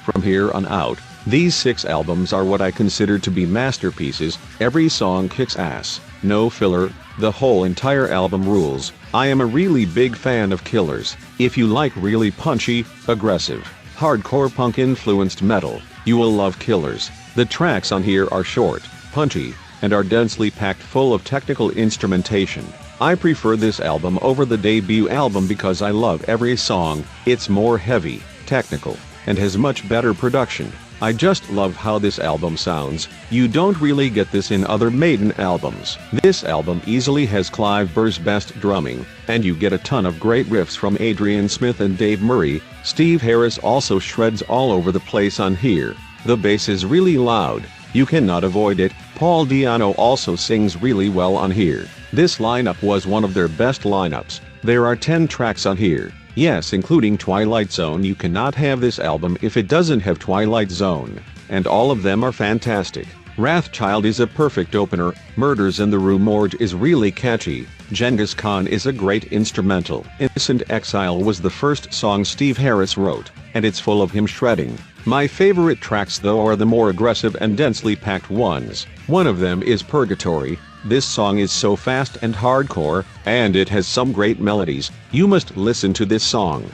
From here on out, these 6 albums are what I consider to be masterpieces. Every song kicks ass, no filler, the whole entire album rules. I am a really big fan of Killers. If you like really punchy, aggressive, hardcore punk influenced metal, you will love Killers. The tracks on here are short, punchy, and are densely packed full of technical instrumentation. I prefer this album over the debut album because I love every song. It's more heavy, technical, and has much better production. I just love how this album sounds. You don't really get this in other Maiden albums. This album easily has Clive Burr's best drumming, and you get a ton of great riffs from Adrian Smith and Dave Murray. Steve Harris also shreds all over the place on here. The bass is really loud. You cannot avoid it. Paul Di'Anno also sings really well on here. This lineup was one of their best lineups. There are 10 tracks on here. Yes, including Twilight Zone. You cannot have this album if it doesn't have Twilight Zone. And all of them are fantastic. Wrathchild is a perfect opener. Murders in the Rue Morgue is really catchy. Genghis Khan is a great instrumental. Innocent Exile was the first song Steve Harris wrote, and it's full of him shredding. My favorite tracks though are the more aggressive and densely packed ones. One of them is Purgatory. This song is so fast and hardcore, and it has some great melodies. You must listen to this song.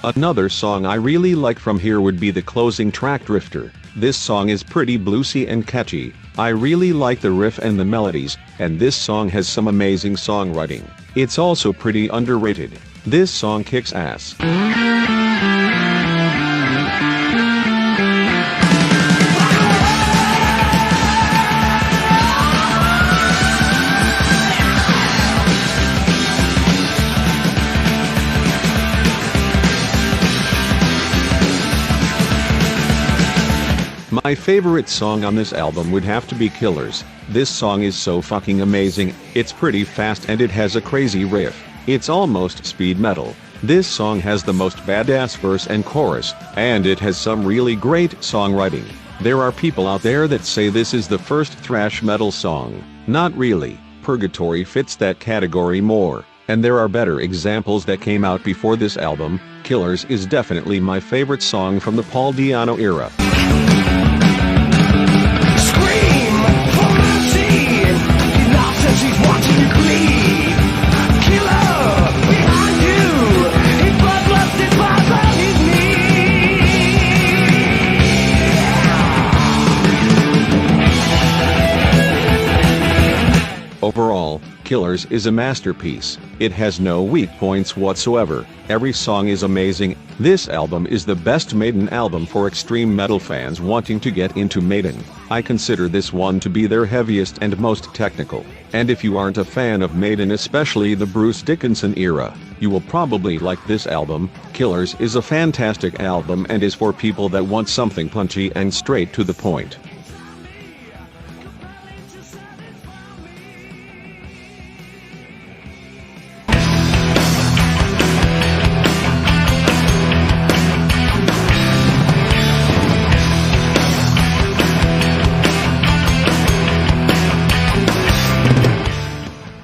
Another song I really like from here would be the closing track, Drifter. This song is pretty bluesy and catchy. I really like the riff and the melodies, and this song has some amazing songwriting. It's also pretty underrated. This song kicks ass. My favorite song on this album would have to be Killers. This song is so fucking amazing, it's pretty fast and it has a crazy riff. It's almost speed metal. This song has the most badass verse and chorus, and it has some really great songwriting. There are people out there that say this is the first thrash metal song. Not really. Purgatory fits that category more, and there are better examples that came out before this album. Killers is definitely my favorite song from the Paul Di'Anno era. Overall, Killers is a masterpiece. It has no weak points whatsoever. Every song is amazing. This album is the best Maiden album for extreme metal fans wanting to get into Maiden. I consider this one to be their heaviest and most technical. And if you aren't a fan of Maiden, especially the Bruce Dickinson era, you will probably like this album. Killers is a fantastic album and is for people that want something punchy and straight to the point.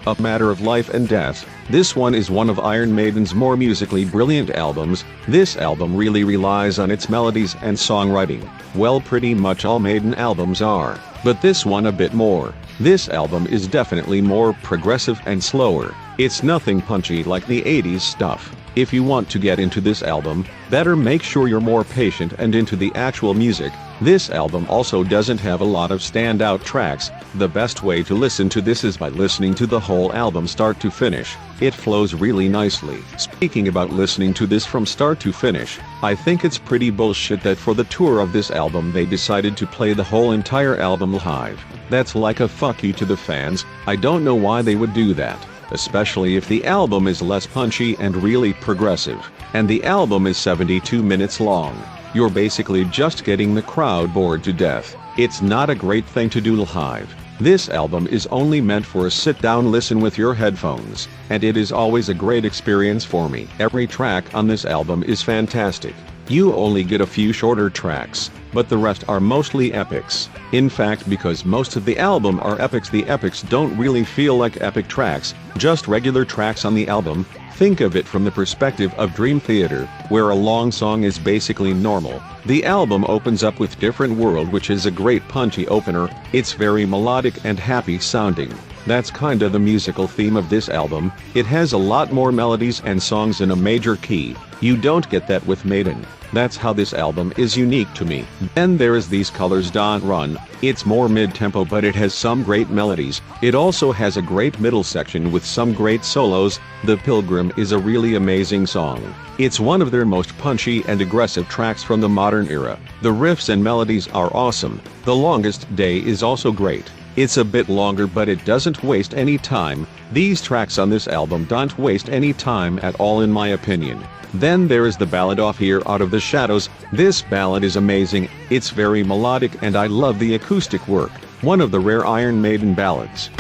A Matter of Life and Death. This one is one of Iron Maiden's more musically brilliant albums. This album really relies on its melodies and songwriting. Well, pretty much all Maiden albums are, but this one a bit more. This album is definitely more progressive and slower. It's nothing punchy like the 80s stuff. If you want to get into this album, better make sure you're more patient and into the actual music. This album also doesn't have a lot of standout tracks. The best way to listen to this is by listening to the whole album start to finish. It flows really nicely. Speaking about listening to this from start to finish, I think it's pretty bullshit that for the tour of this album they decided to play the whole entire album live. That's like a fuck you to the fans. I don't know why they would do that, especially if the album is less punchy and really progressive. And the album is 72 minutes long. You're basically just getting the crowd bored to death. It's not a great thing to do live. This album is only meant for a sit-down listen with your headphones, and it is always a great experience for me. Every track on this album is fantastic. You only get a few shorter tracks, but the rest are mostly epics. In fact, because most of the album are epics, the epics don't really feel like epic tracks, just regular tracks on the album. Think of it from the perspective of Dream Theater, where a long song is basically normal. The album opens up with Different World, which is a great punchy opener. It's very melodic and happy sounding. That's kinda the musical theme of this album. It has a lot more melodies and songs in a major key. You don't get that with Maiden. That's how this album is unique to me. Then there is These Colors Don't Run. It's more mid-tempo, but it has some great melodies. It also has a great middle section with some great solos. The Pilgrim is a really amazing song. It's one of their most punchy and aggressive tracks from the modern era. The riffs and melodies are awesome. The Longest Day is also great. It's a bit longer, but it doesn't waste any time. These tracks on this album don't waste any time at all, in my opinion. Then there is the ballad Off Here Out of the Shadows. This ballad is amazing. It's very melodic and I love the acoustic work. One of the rare Iron Maiden ballads.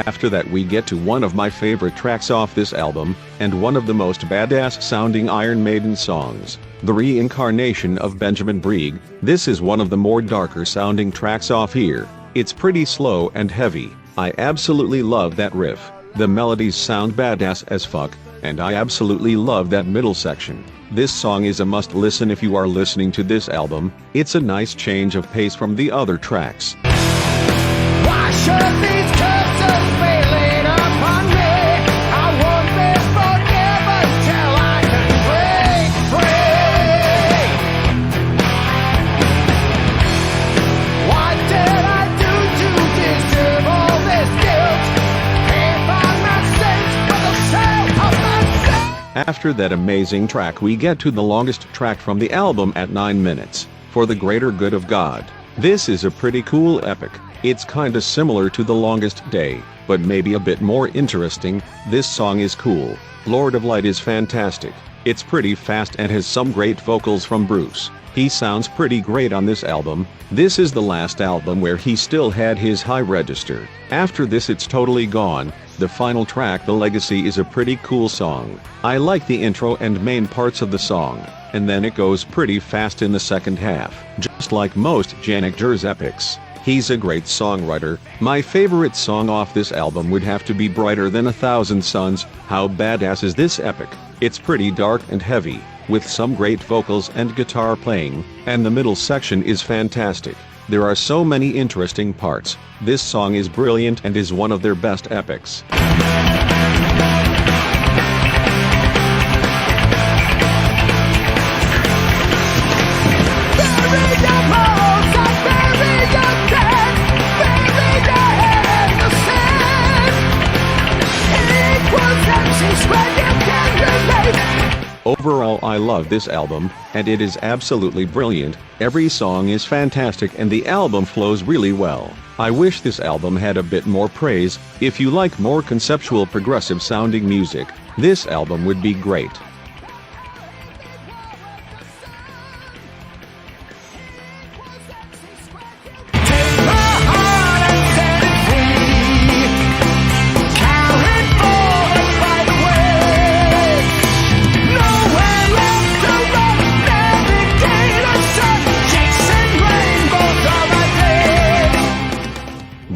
After that we get to one of my favorite tracks off this album, and one of the most badass sounding Iron Maiden songs, The Reincarnation of Benjamin Brieg. This is one of the more darker sounding tracks off here. It's pretty slow and heavy. I absolutely love that riff. The melodies sound badass as fuck, and I absolutely love that middle section. This song is a must listen if you are listening to this album. It's a nice change of pace from the other tracks. Should these curses be laid upon me, I won't be forgiven till I can break free. What did I do to deserve all this guilt? Pay for my sins with the sale of my sin. After that amazing track, we get to the longest track from the album at 9 minutes, For the Greater Good of God. This is a pretty cool epic. It's kinda similar to The Longest Day, but maybe a bit more interesting. This song is cool. Lord of Light is fantastic. It's pretty fast and has some great vocals from Bruce. He sounds pretty great on this album. This is the last album where he still had his high register. After this it's totally gone. The final track, The Legacy, is a pretty cool song. I like the intro and main parts of the song, and then it goes pretty fast in the second half, just like most Janek Jur's epics. He's a great songwriter. My favorite song off this album would have to be Brighter Than a Thousand Suns. How badass is this epic? It's pretty dark and heavy, with some great vocals and guitar playing, and the middle section is fantastic. There are so many interesting parts. This song is brilliant and is one of their best epics. Overall, I love this album, and it is absolutely brilliant. Every song is fantastic and the album flows really well. I wish this album had a bit more praise. If you like more conceptual progressive sounding music, this album would be great.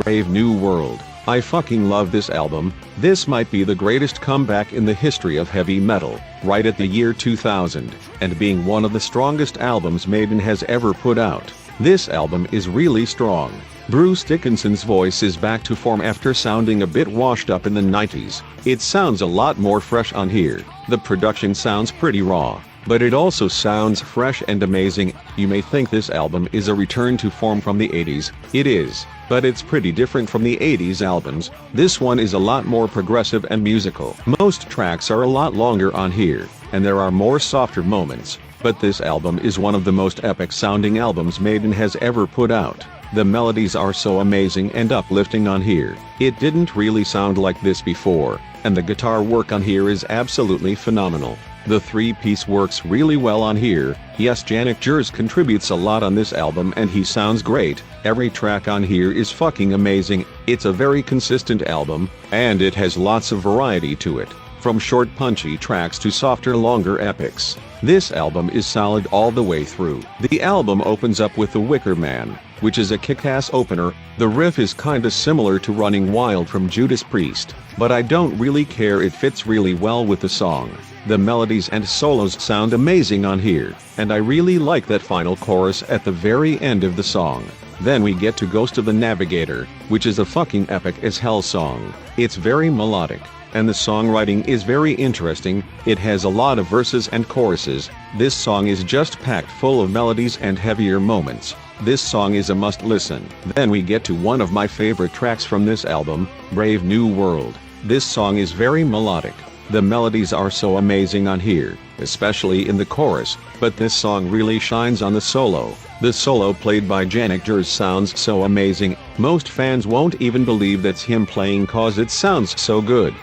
Brave New World. I fucking love this album. This might be the greatest comeback in the history of heavy metal, right at the year 2000, and being one of the strongest albums Maiden has ever put out. This album is really strong. Bruce Dickinson's voice is back to form after sounding a bit washed up in the 90s. It sounds a lot more fresh on here. The production sounds pretty raw, but it also sounds fresh and amazing. You may think this album is a return to form from the 80s. It is, but it's pretty different from the 80s albums. This one is a lot more progressive and musical. Most tracks are a lot longer on here, and there are more softer moments, but this album is one of the most epic sounding albums Maiden has ever put out. The melodies are so amazing and uplifting on here. It didn't really sound like this before, and the guitar work on here is absolutely phenomenal. The three-piece works really well on here. Yes, Janek Jurz contributes a lot on this album and he sounds great. Every track on here is fucking amazing. It's a very consistent album, and it has lots of variety to it, from short punchy tracks to softer longer epics. This album is solid all the way through. The album opens up with The Wicker Man, which is a kick-ass opener. The riff is kinda similar to Running Wild from Judas Priest, but I don't really care, it fits really well with the song. The melodies and solos sound amazing on here, and I really like that final chorus at the very end of the song. Then we get to Ghost of the Navigator, which is a fucking epic as hell song. It's very melodic, and the songwriting is very interesting. It has a lot of verses and choruses. This song is just packed full of melodies and heavier moments. This song is a must listen. Then we get to one of my favorite tracks from this album, Brave New World. This song is very melodic. The melodies are so amazing on here, especially in the chorus, but this song really shines on the solo. The solo played by Janek Jurz sounds so amazing. Most fans won't even believe that's him playing cause it sounds so good.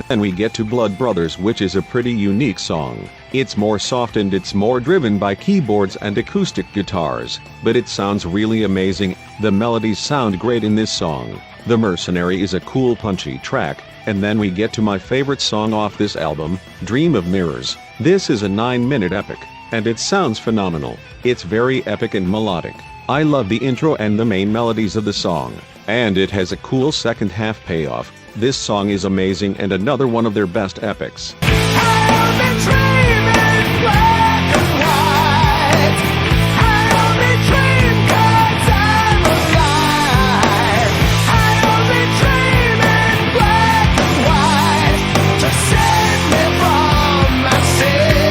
Then we get to Blood Brothers, which is a pretty unique song. It's more soft and it's more driven by keyboards and acoustic guitars, but it sounds really amazing. The melodies sound great in this song. The Mercenary is a cool punchy track. And then we get to my favorite song off this album, Dream of Mirrors. This is a 9-minute epic, and it sounds phenomenal. It's very epic and melodic. I love the intro and the main melodies of the song, and it has a cool second half payoff. This song is amazing and another one of their best epics. I've been dreaming black and white. I only dream 'cause I'm alive. I only dream in black and white to save me from myself.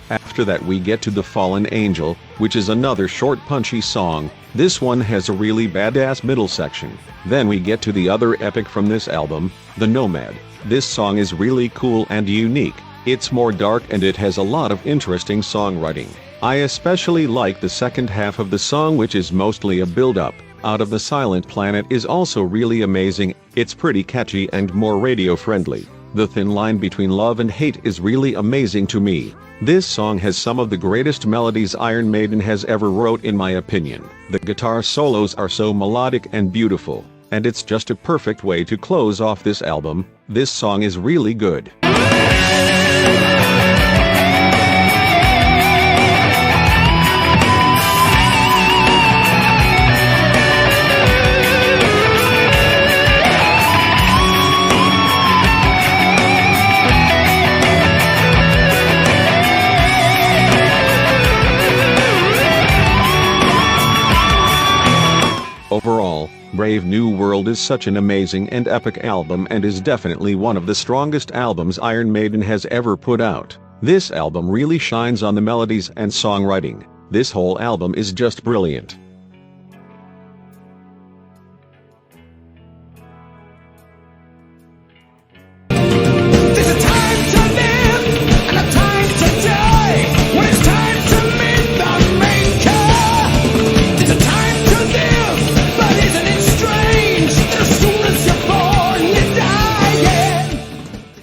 After that we get to The Fallen Angel, which is another short punchy song. This one has a really badass middle section. Then we get to the other epic from this album, The Nomad. This song is really cool and unique. It's more dark and it has a lot of interesting songwriting. I especially like the second half of the song, which is mostly a build-up. Out of the Silent Planet is also really amazing. It's pretty catchy and more radio-friendly. The thin line between love and hate is really amazing to me. This song has some of the greatest melodies Iron Maiden has ever wrote in my opinion. The guitar solos are so melodic and beautiful, and it's just a perfect way to close off this album. This song is really good. Overall, Brave New World is such an amazing and epic album and is definitely one of the strongest albums Iron Maiden has ever put out. This album really shines on the melodies and songwriting. This whole album is just brilliant. There's a time to live and a time to die. When it's time to meet the maker. There's a time to live, but isn't it strange that as soon as you're born, you're dying?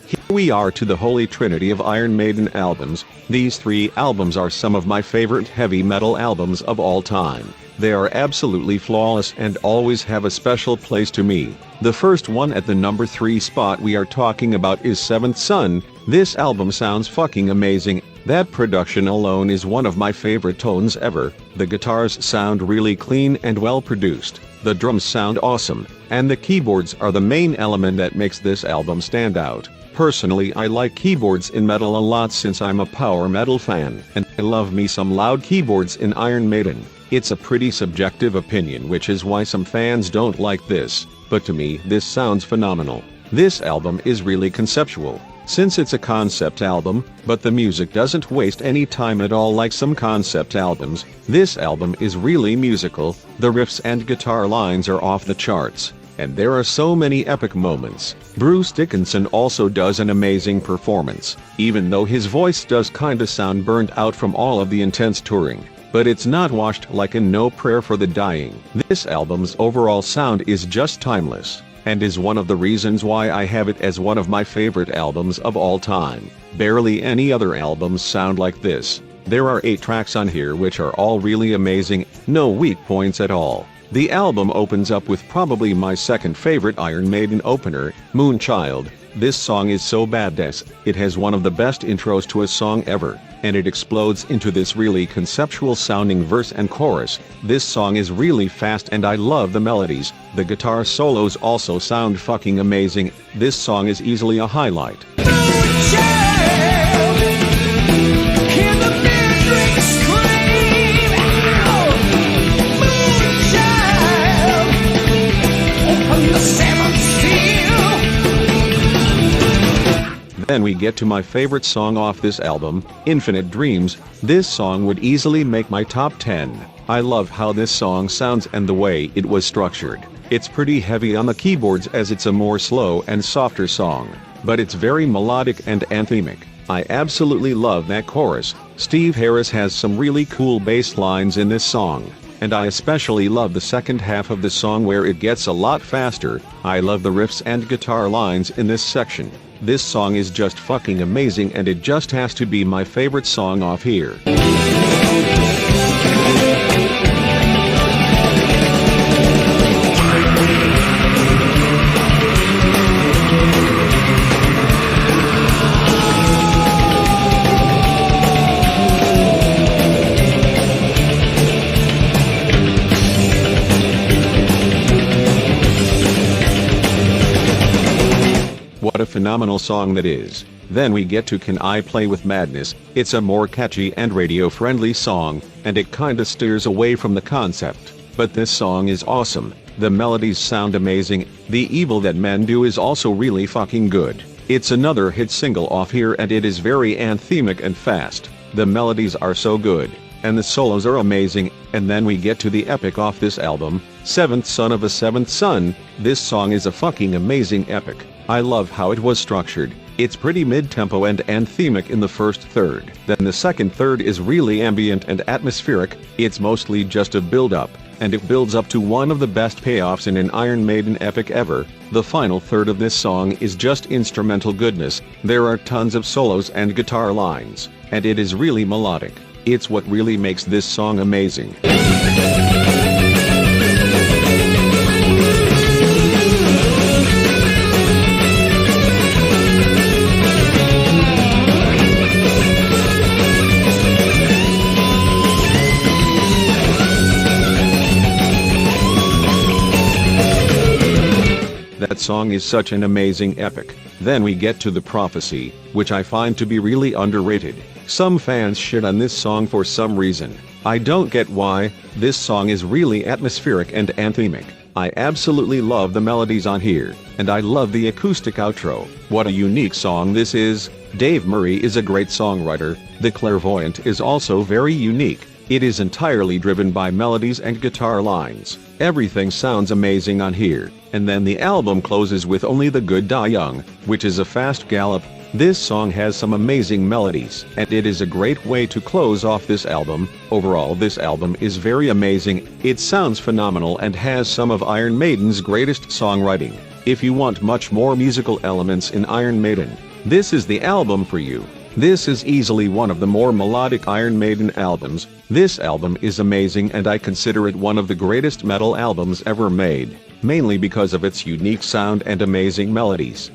Here we are to the holy trinity of Iron Maiden albums. These 3 albums are some of my favorite heavy metal albums of all time. They are absolutely flawless and always have a special place to me. The first one at the number 3 spot we are talking about is Seventh Son. This album sounds fucking amazing. That production alone is one of my favorite tones ever. The guitars sound really clean and well produced. The drums sound awesome, and the keyboards are the main element that makes this album stand out. Personally, I like keyboards in metal a lot since I'm a power metal fan, and I love me some loud keyboards in Iron Maiden. It's a pretty subjective opinion, which is why some fans don't like this, but to me this sounds phenomenal. This album is really conceptual, since it's a concept album, but the music doesn't waste any time at all like some concept albums. This album is really musical, the riffs and guitar lines are off the charts, and there are so many epic moments. Bruce Dickinson also does an amazing performance, even though his voice does kinda sound burnt out from all of the intense touring. But it's not washed like in No Prayer for the Dying. This album's overall sound is just timeless, and is one of the reasons why I have it as one of my favorite albums of all time. Barely any other albums sound like this. There are 8 tracks on here which are all really amazing, no weak points at all. The album opens up with probably my second favorite Iron Maiden opener, Moonchild. This song is so badass, it has one of the best intros to a song ever, and it explodes into this really conceptual sounding verse and chorus. This song is really fast and I love the melodies. The guitar solos also sound fucking amazing. This song is easily a highlight. Then we get to my favorite song off this album, Infinite Dreams. This song would easily make my top 10. I love how this song sounds and the way it was structured. It's pretty heavy on the keyboards as it's a more slow and softer song, but it's very melodic and anthemic. I absolutely love that chorus. Steve Harris has some really cool bass lines in this song, and I especially love the second half of the song where it gets a lot faster. I love the riffs and guitar lines in this section. This song is just fucking amazing and it just has to be my favorite song off here. What a phenomenal song that is. Then we get to Can I Play With Madness. It's a more catchy and radio-friendly song, and it kinda steers away from the concept. But this song is awesome. The melodies sound amazing. The Evil That Men Do is also really fucking good. It's another hit single off here and it is very anthemic and fast. The melodies are so good. And the solos are amazing. And then we get to the epic off this album, Seventh Son of a Seventh Son. This song is a fucking amazing epic. I love how it was structured. It's pretty mid-tempo and anthemic in the first third. Then the second third is really ambient and atmospheric. It's mostly just a build-up, and it builds up to one of the best payoffs in an Iron Maiden epic ever. The final third of this song is just instrumental goodness. There are tons of solos and guitar lines, and it is really melodic. It's what really makes this song amazing. That song is such an amazing epic. Then we get to The Prophecy, which I find to be really underrated. Some fans shit on this song for some reason. I don't get why. This song is really atmospheric and anthemic. I absolutely love the melodies on here, and I love the acoustic outro. What a unique song this is. Dave Murray is a great songwriter. The Clairvoyant is also very unique. It is entirely driven by melodies and guitar lines. Everything sounds amazing on here. And then the album closes with Only the Good Die Young, which is a fast gallop. This song has some amazing melodies, and it is a great way to close off this album. Overall, this album is very amazing. It sounds phenomenal and has some of Iron Maiden's greatest songwriting. If you want much more musical elements in Iron Maiden, this is the album for you. This is easily one of the more melodic Iron Maiden albums. This album is amazing and I consider it one of the greatest metal albums ever made, mainly because of its unique sound and amazing melodies.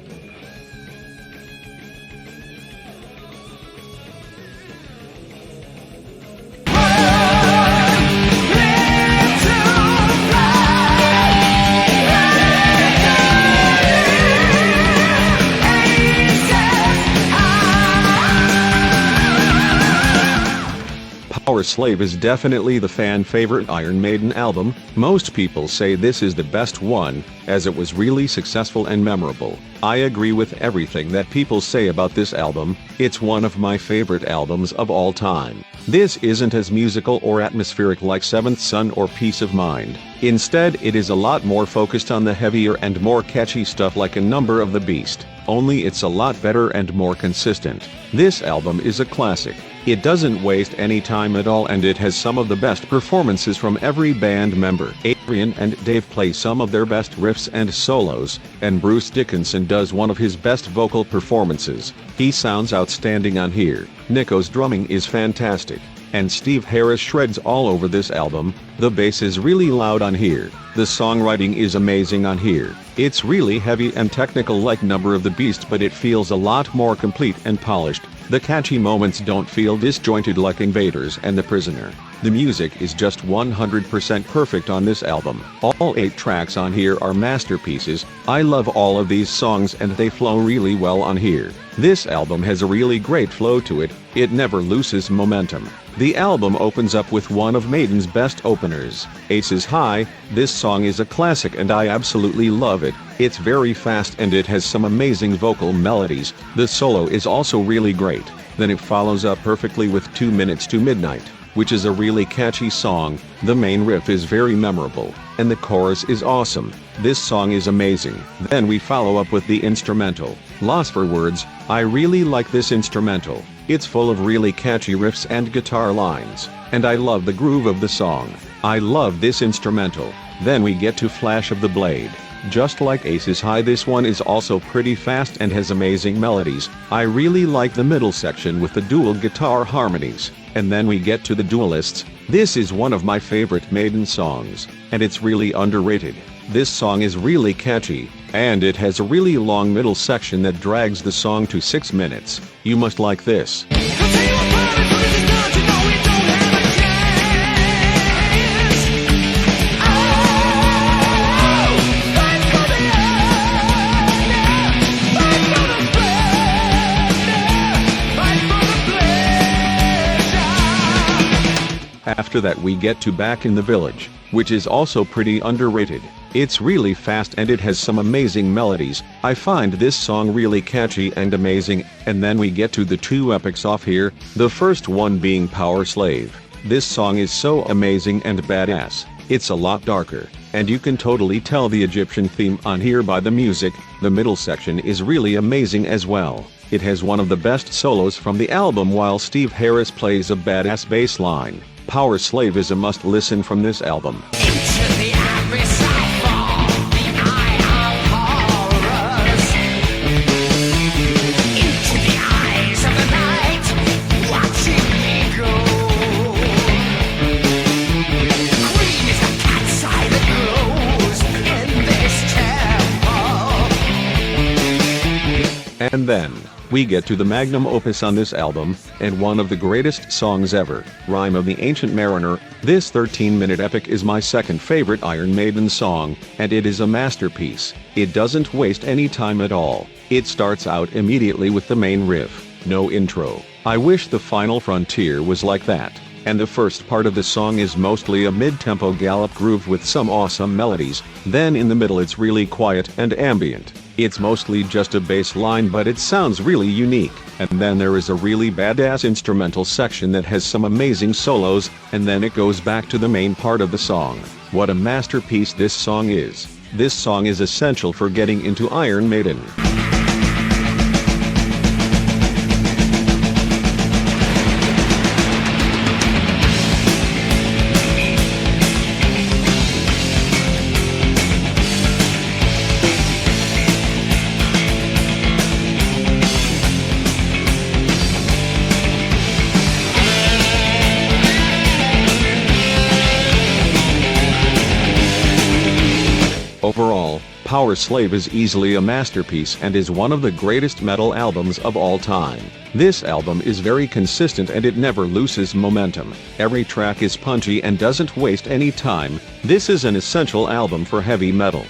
Power Slave is definitely the fan favorite Iron Maiden album. Most people say this is the best one, as it was really successful and memorable. I agree with everything that people say about this album. It's one of my favorite albums of all time. This isn't as musical or atmospheric like Seventh Son or Peace of Mind. Instead, it is a lot more focused on the heavier and more catchy stuff like A Number of the Beast. Only it's a lot better and more consistent. This album is a classic. It doesn't waste any time at all and it has some of the best performances from every band member. Adrian and Dave play some of their best riffs and solos, and Bruce Dickinson does one of his best vocal performances. He sounds outstanding on here. Nico's drumming is fantastic, and Steve Harris shreds all over this album. The bass is really loud on here. The songwriting is amazing on here. It's really heavy and technical like Number of the Beast, but it feels a lot more complete and polished. The catchy moments don't feel disjointed like Invaders and The Prisoner. The music is just 100% perfect on this album. All 8 tracks on here are masterpieces. I love all of these songs and they flow really well on here. This album has a really great flow to it. It never loses momentum. The album opens up with one of Maiden's best openers, Aces High. This song is a classic and I absolutely love it. It's very fast and it has some amazing vocal melodies. The solo is also really great. Then it follows up perfectly with 2 Minutes to Midnight, which is a really catchy song. The main riff is very memorable, and the chorus is awesome. This song is amazing. Then we follow up with the instrumental, Lost for Words. I really like this instrumental. It's full of really catchy riffs and guitar lines, and I love the groove of the song. I love this instrumental. Then we get to Flash of the Blade. Just like Aces High, this one is also pretty fast and has amazing melodies. I really like the middle section with the dual guitar harmonies. And then we get to The Duelists. This is one of my favorite Maiden songs, and it's really underrated. This song is really catchy, and it has a really long middle section that drags the song to 6 minutes. You must like this. Oh, After that we get to Back in the Village, which is also pretty underrated. It's really fast and it has some amazing melodies. I find this song really catchy and amazing. And then we get to the two epics off here, the first one being Power Slave. This song is so amazing and badass. It's a lot darker, and you can totally tell the Egyptian theme on here by the music. The middle section is really amazing as well. It has one of the best solos from the album while Steve Harris plays a badass bass line. Power Slave is a must-listen from this album. Into the abyss I fall, the eye of horrors. Into the eyes of the night, watching me go. Green is the cat's eye that glows in this temple. And then we get to the magnum opus on this album, and one of the greatest songs ever, Rime of the Ancient Mariner. This 13-minute epic is my second favorite Iron Maiden song, and it is a masterpiece. It doesn't waste any time at all. It starts out immediately with the main riff, no intro. I wish the final frontier was like that. And the first part of the song is mostly a mid-tempo gallop groove with some awesome melodies. Then in the middle it's really quiet and ambient. It's mostly just a bass line, but it sounds really unique. And then there is a really badass instrumental section that has some amazing solos, and then it goes back to the main part of the song. What a masterpiece this song is. This song is essential for getting into Iron Maiden. Overall, Power Slave is easily a masterpiece and is one of the greatest metal albums of all time. This album is very consistent and it never loses momentum. Every track is punchy and doesn't waste any time. This is an essential album for heavy metal.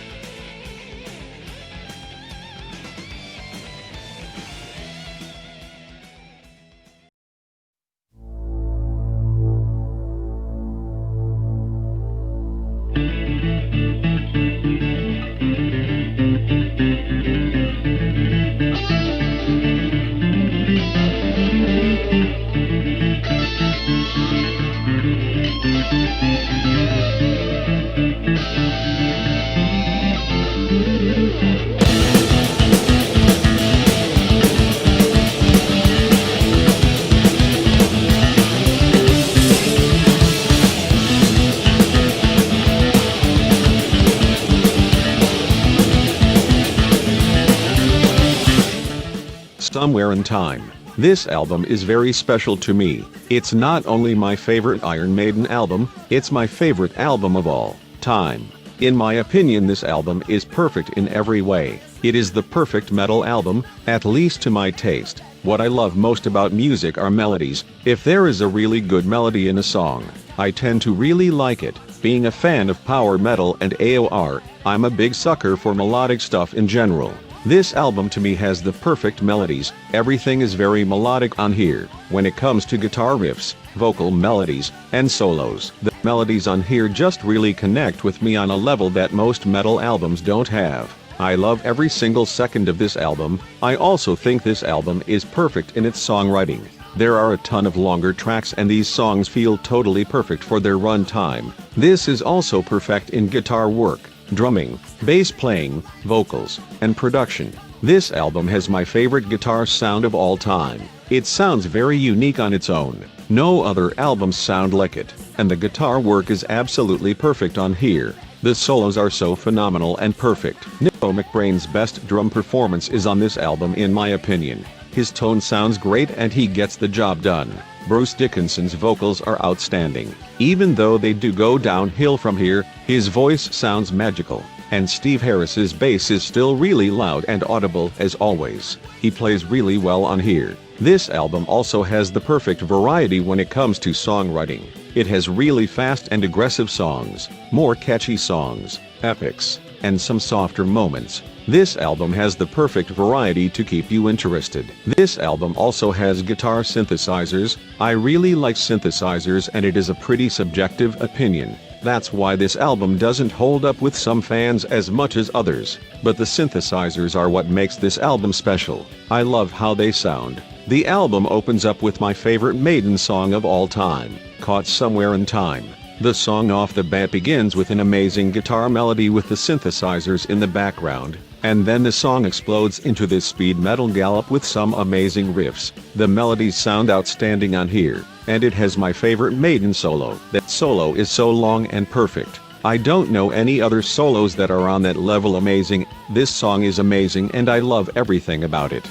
Somewhere in Time. This album is very special to me. It's not only my favorite Iron Maiden album, it's my favorite album of all time. In my opinion, this album is perfect in every way. It is the perfect metal album, at least to my taste. What I love most about music are melodies. If there is a really good melody in a song, I tend to really like it. Being a fan of power metal and AOR, I'm a big sucker for melodic stuff in general. This album to me has the perfect melodies. Everything is very melodic on here. When it comes to guitar riffs, vocal melodies, and solos, the melodies on here just really connect with me on a level that most metal albums don't have. I love every single second of this album. I also think this album is perfect in its songwriting. There are a ton of longer tracks and these songs feel totally perfect for their run time. This is also perfect in guitar work, drumming, bass playing, vocals, and production. This album has my favorite guitar sound of all time. It sounds very unique on its own. No other albums sound like it, and the guitar work is absolutely perfect on here. The solos are so phenomenal and perfect. Nico McBrain's best drum performance is on this album in my opinion. His tone sounds great and he gets the job done. Bruce Dickinson's vocals are outstanding. Even though they do go downhill from here, his voice sounds magical. And Steve Harris's bass is still really loud and audible as always. He plays really well on here. This album also has the perfect variety when it comes to songwriting. It has really fast and aggressive songs, more catchy songs, epics, and some softer moments. This album has the perfect variety to keep you interested. This album also has guitar synthesizers. I really like synthesizers, and it is a pretty subjective opinion. That's why this album doesn't hold up with some fans as much as others. But the synthesizers are what makes this album special. I love how they sound. The album opens up with my favorite Maiden song of all time, Caught Somewhere in Time. The song off the bat begins with an amazing guitar melody with the synthesizers in the background, and then the song explodes into this speed metal gallop with some amazing riffs. The melodies sound outstanding on here, and it has my favorite Maiden solo. That solo is so long and perfect. I don't know any other solos that are on that level amazing. This song is amazing and I love everything about it.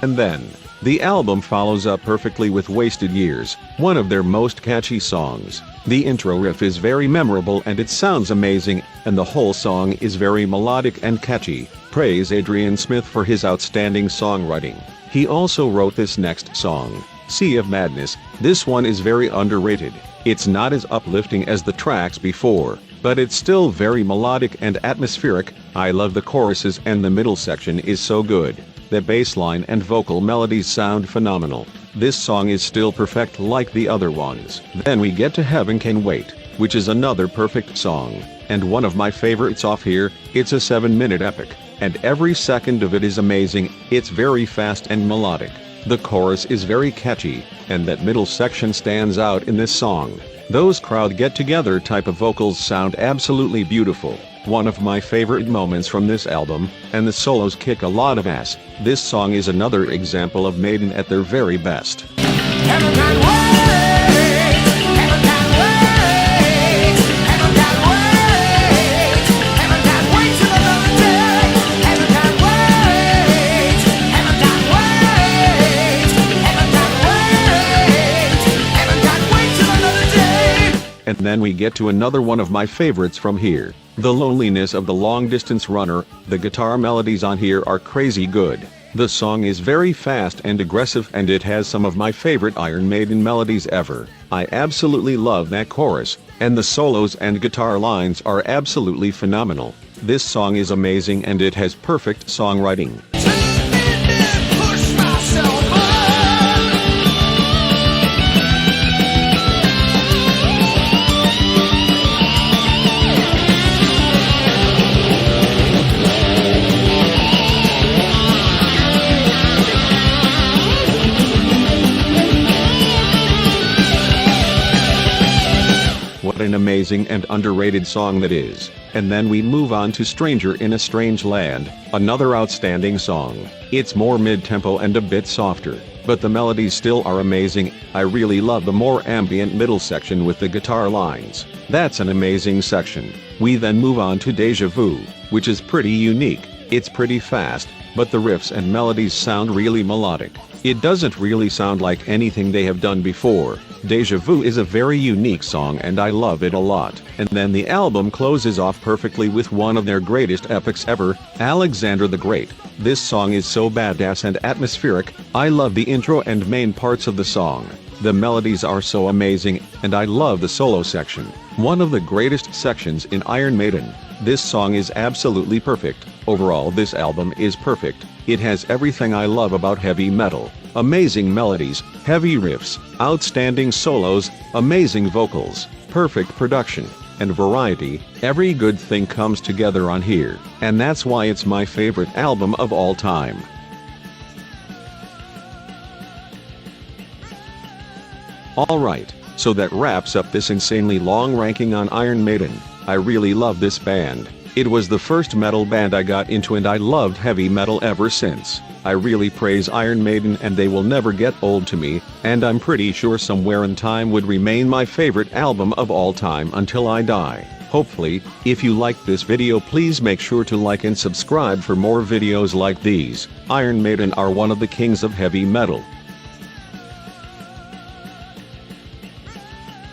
And then, the album follows up perfectly with Wasted Years, one of their most catchy songs. The intro riff is very memorable and it sounds amazing, and the whole song is very melodic and catchy. Praise Adrian Smith for his outstanding songwriting. He also wrote this next song, Sea of Madness. This one is very underrated. It's not as uplifting as the tracks before, but it's still very melodic and atmospheric. I love the choruses and the middle section is so good. The bass line and vocal melodies sound phenomenal. This song is still perfect like the other ones. Then we get to Heaven Can Wait, which is another perfect song, and one of my favorites off here. It's a 7-minute epic, and every second of it is amazing. It's very fast and melodic. The chorus is very catchy, and that middle section stands out in this song. Those crowd get-together type of vocals sound absolutely beautiful. One of my favorite moments from this album, and the solos kick a lot of ass. This song is another example of Maiden at their very best. Heaven can wait, heaven can wait, heaven can wait, heaven can wait till another day. Heaven can wait, heaven can wait, heaven can wait, heaven can wait till another day. And then we get to another one of my favorites from here. The Loneliness of the Long Distance Runner. The guitar melodies on here are crazy good. The song is very fast and aggressive, and it has some of my favorite Iron Maiden melodies ever. I absolutely love that chorus, and the solos and guitar lines are absolutely phenomenal. This song is amazing and it has perfect songwriting. Push myself up. What an amazing and underrated song that is. And then we move on to Stranger in a Strange Land, another outstanding song. It's more mid-tempo and a bit softer, but the melodies still are amazing. I really love the more ambient middle section with the guitar lines. That's an amazing section. We then move on to Deja Vu, which is pretty unique. It's pretty fast, but the riffs and melodies sound really melodic. It doesn't really sound like anything they have done before. Deja Vu is a very unique song and I love it a lot. And then the album closes off perfectly with one of their greatest epics ever, Alexander the Great. This song is so badass and atmospheric. I love the intro and main parts of the song. The melodies are so amazing, and I love the solo section. One of the greatest sections in Iron Maiden. This song is absolutely perfect. Overall, this album is perfect. It has everything I love about heavy metal. Amazing melodies, heavy riffs, outstanding solos, amazing vocals, perfect production, and variety. Every good thing comes together on here, and that's why it's my favorite album of all time. Alright, so that wraps up this insanely long ranking on Iron Maiden. I really love this band. It was the first metal band I got into and I loved heavy metal ever since. I really praise Iron Maiden and they will never get old to me, and I'm pretty sure Somewhere in Time would remain my favorite album of all time until I die. Hopefully, if you liked this video, please make sure to like and subscribe for more videos like these. Iron Maiden are one of the kings of heavy metal.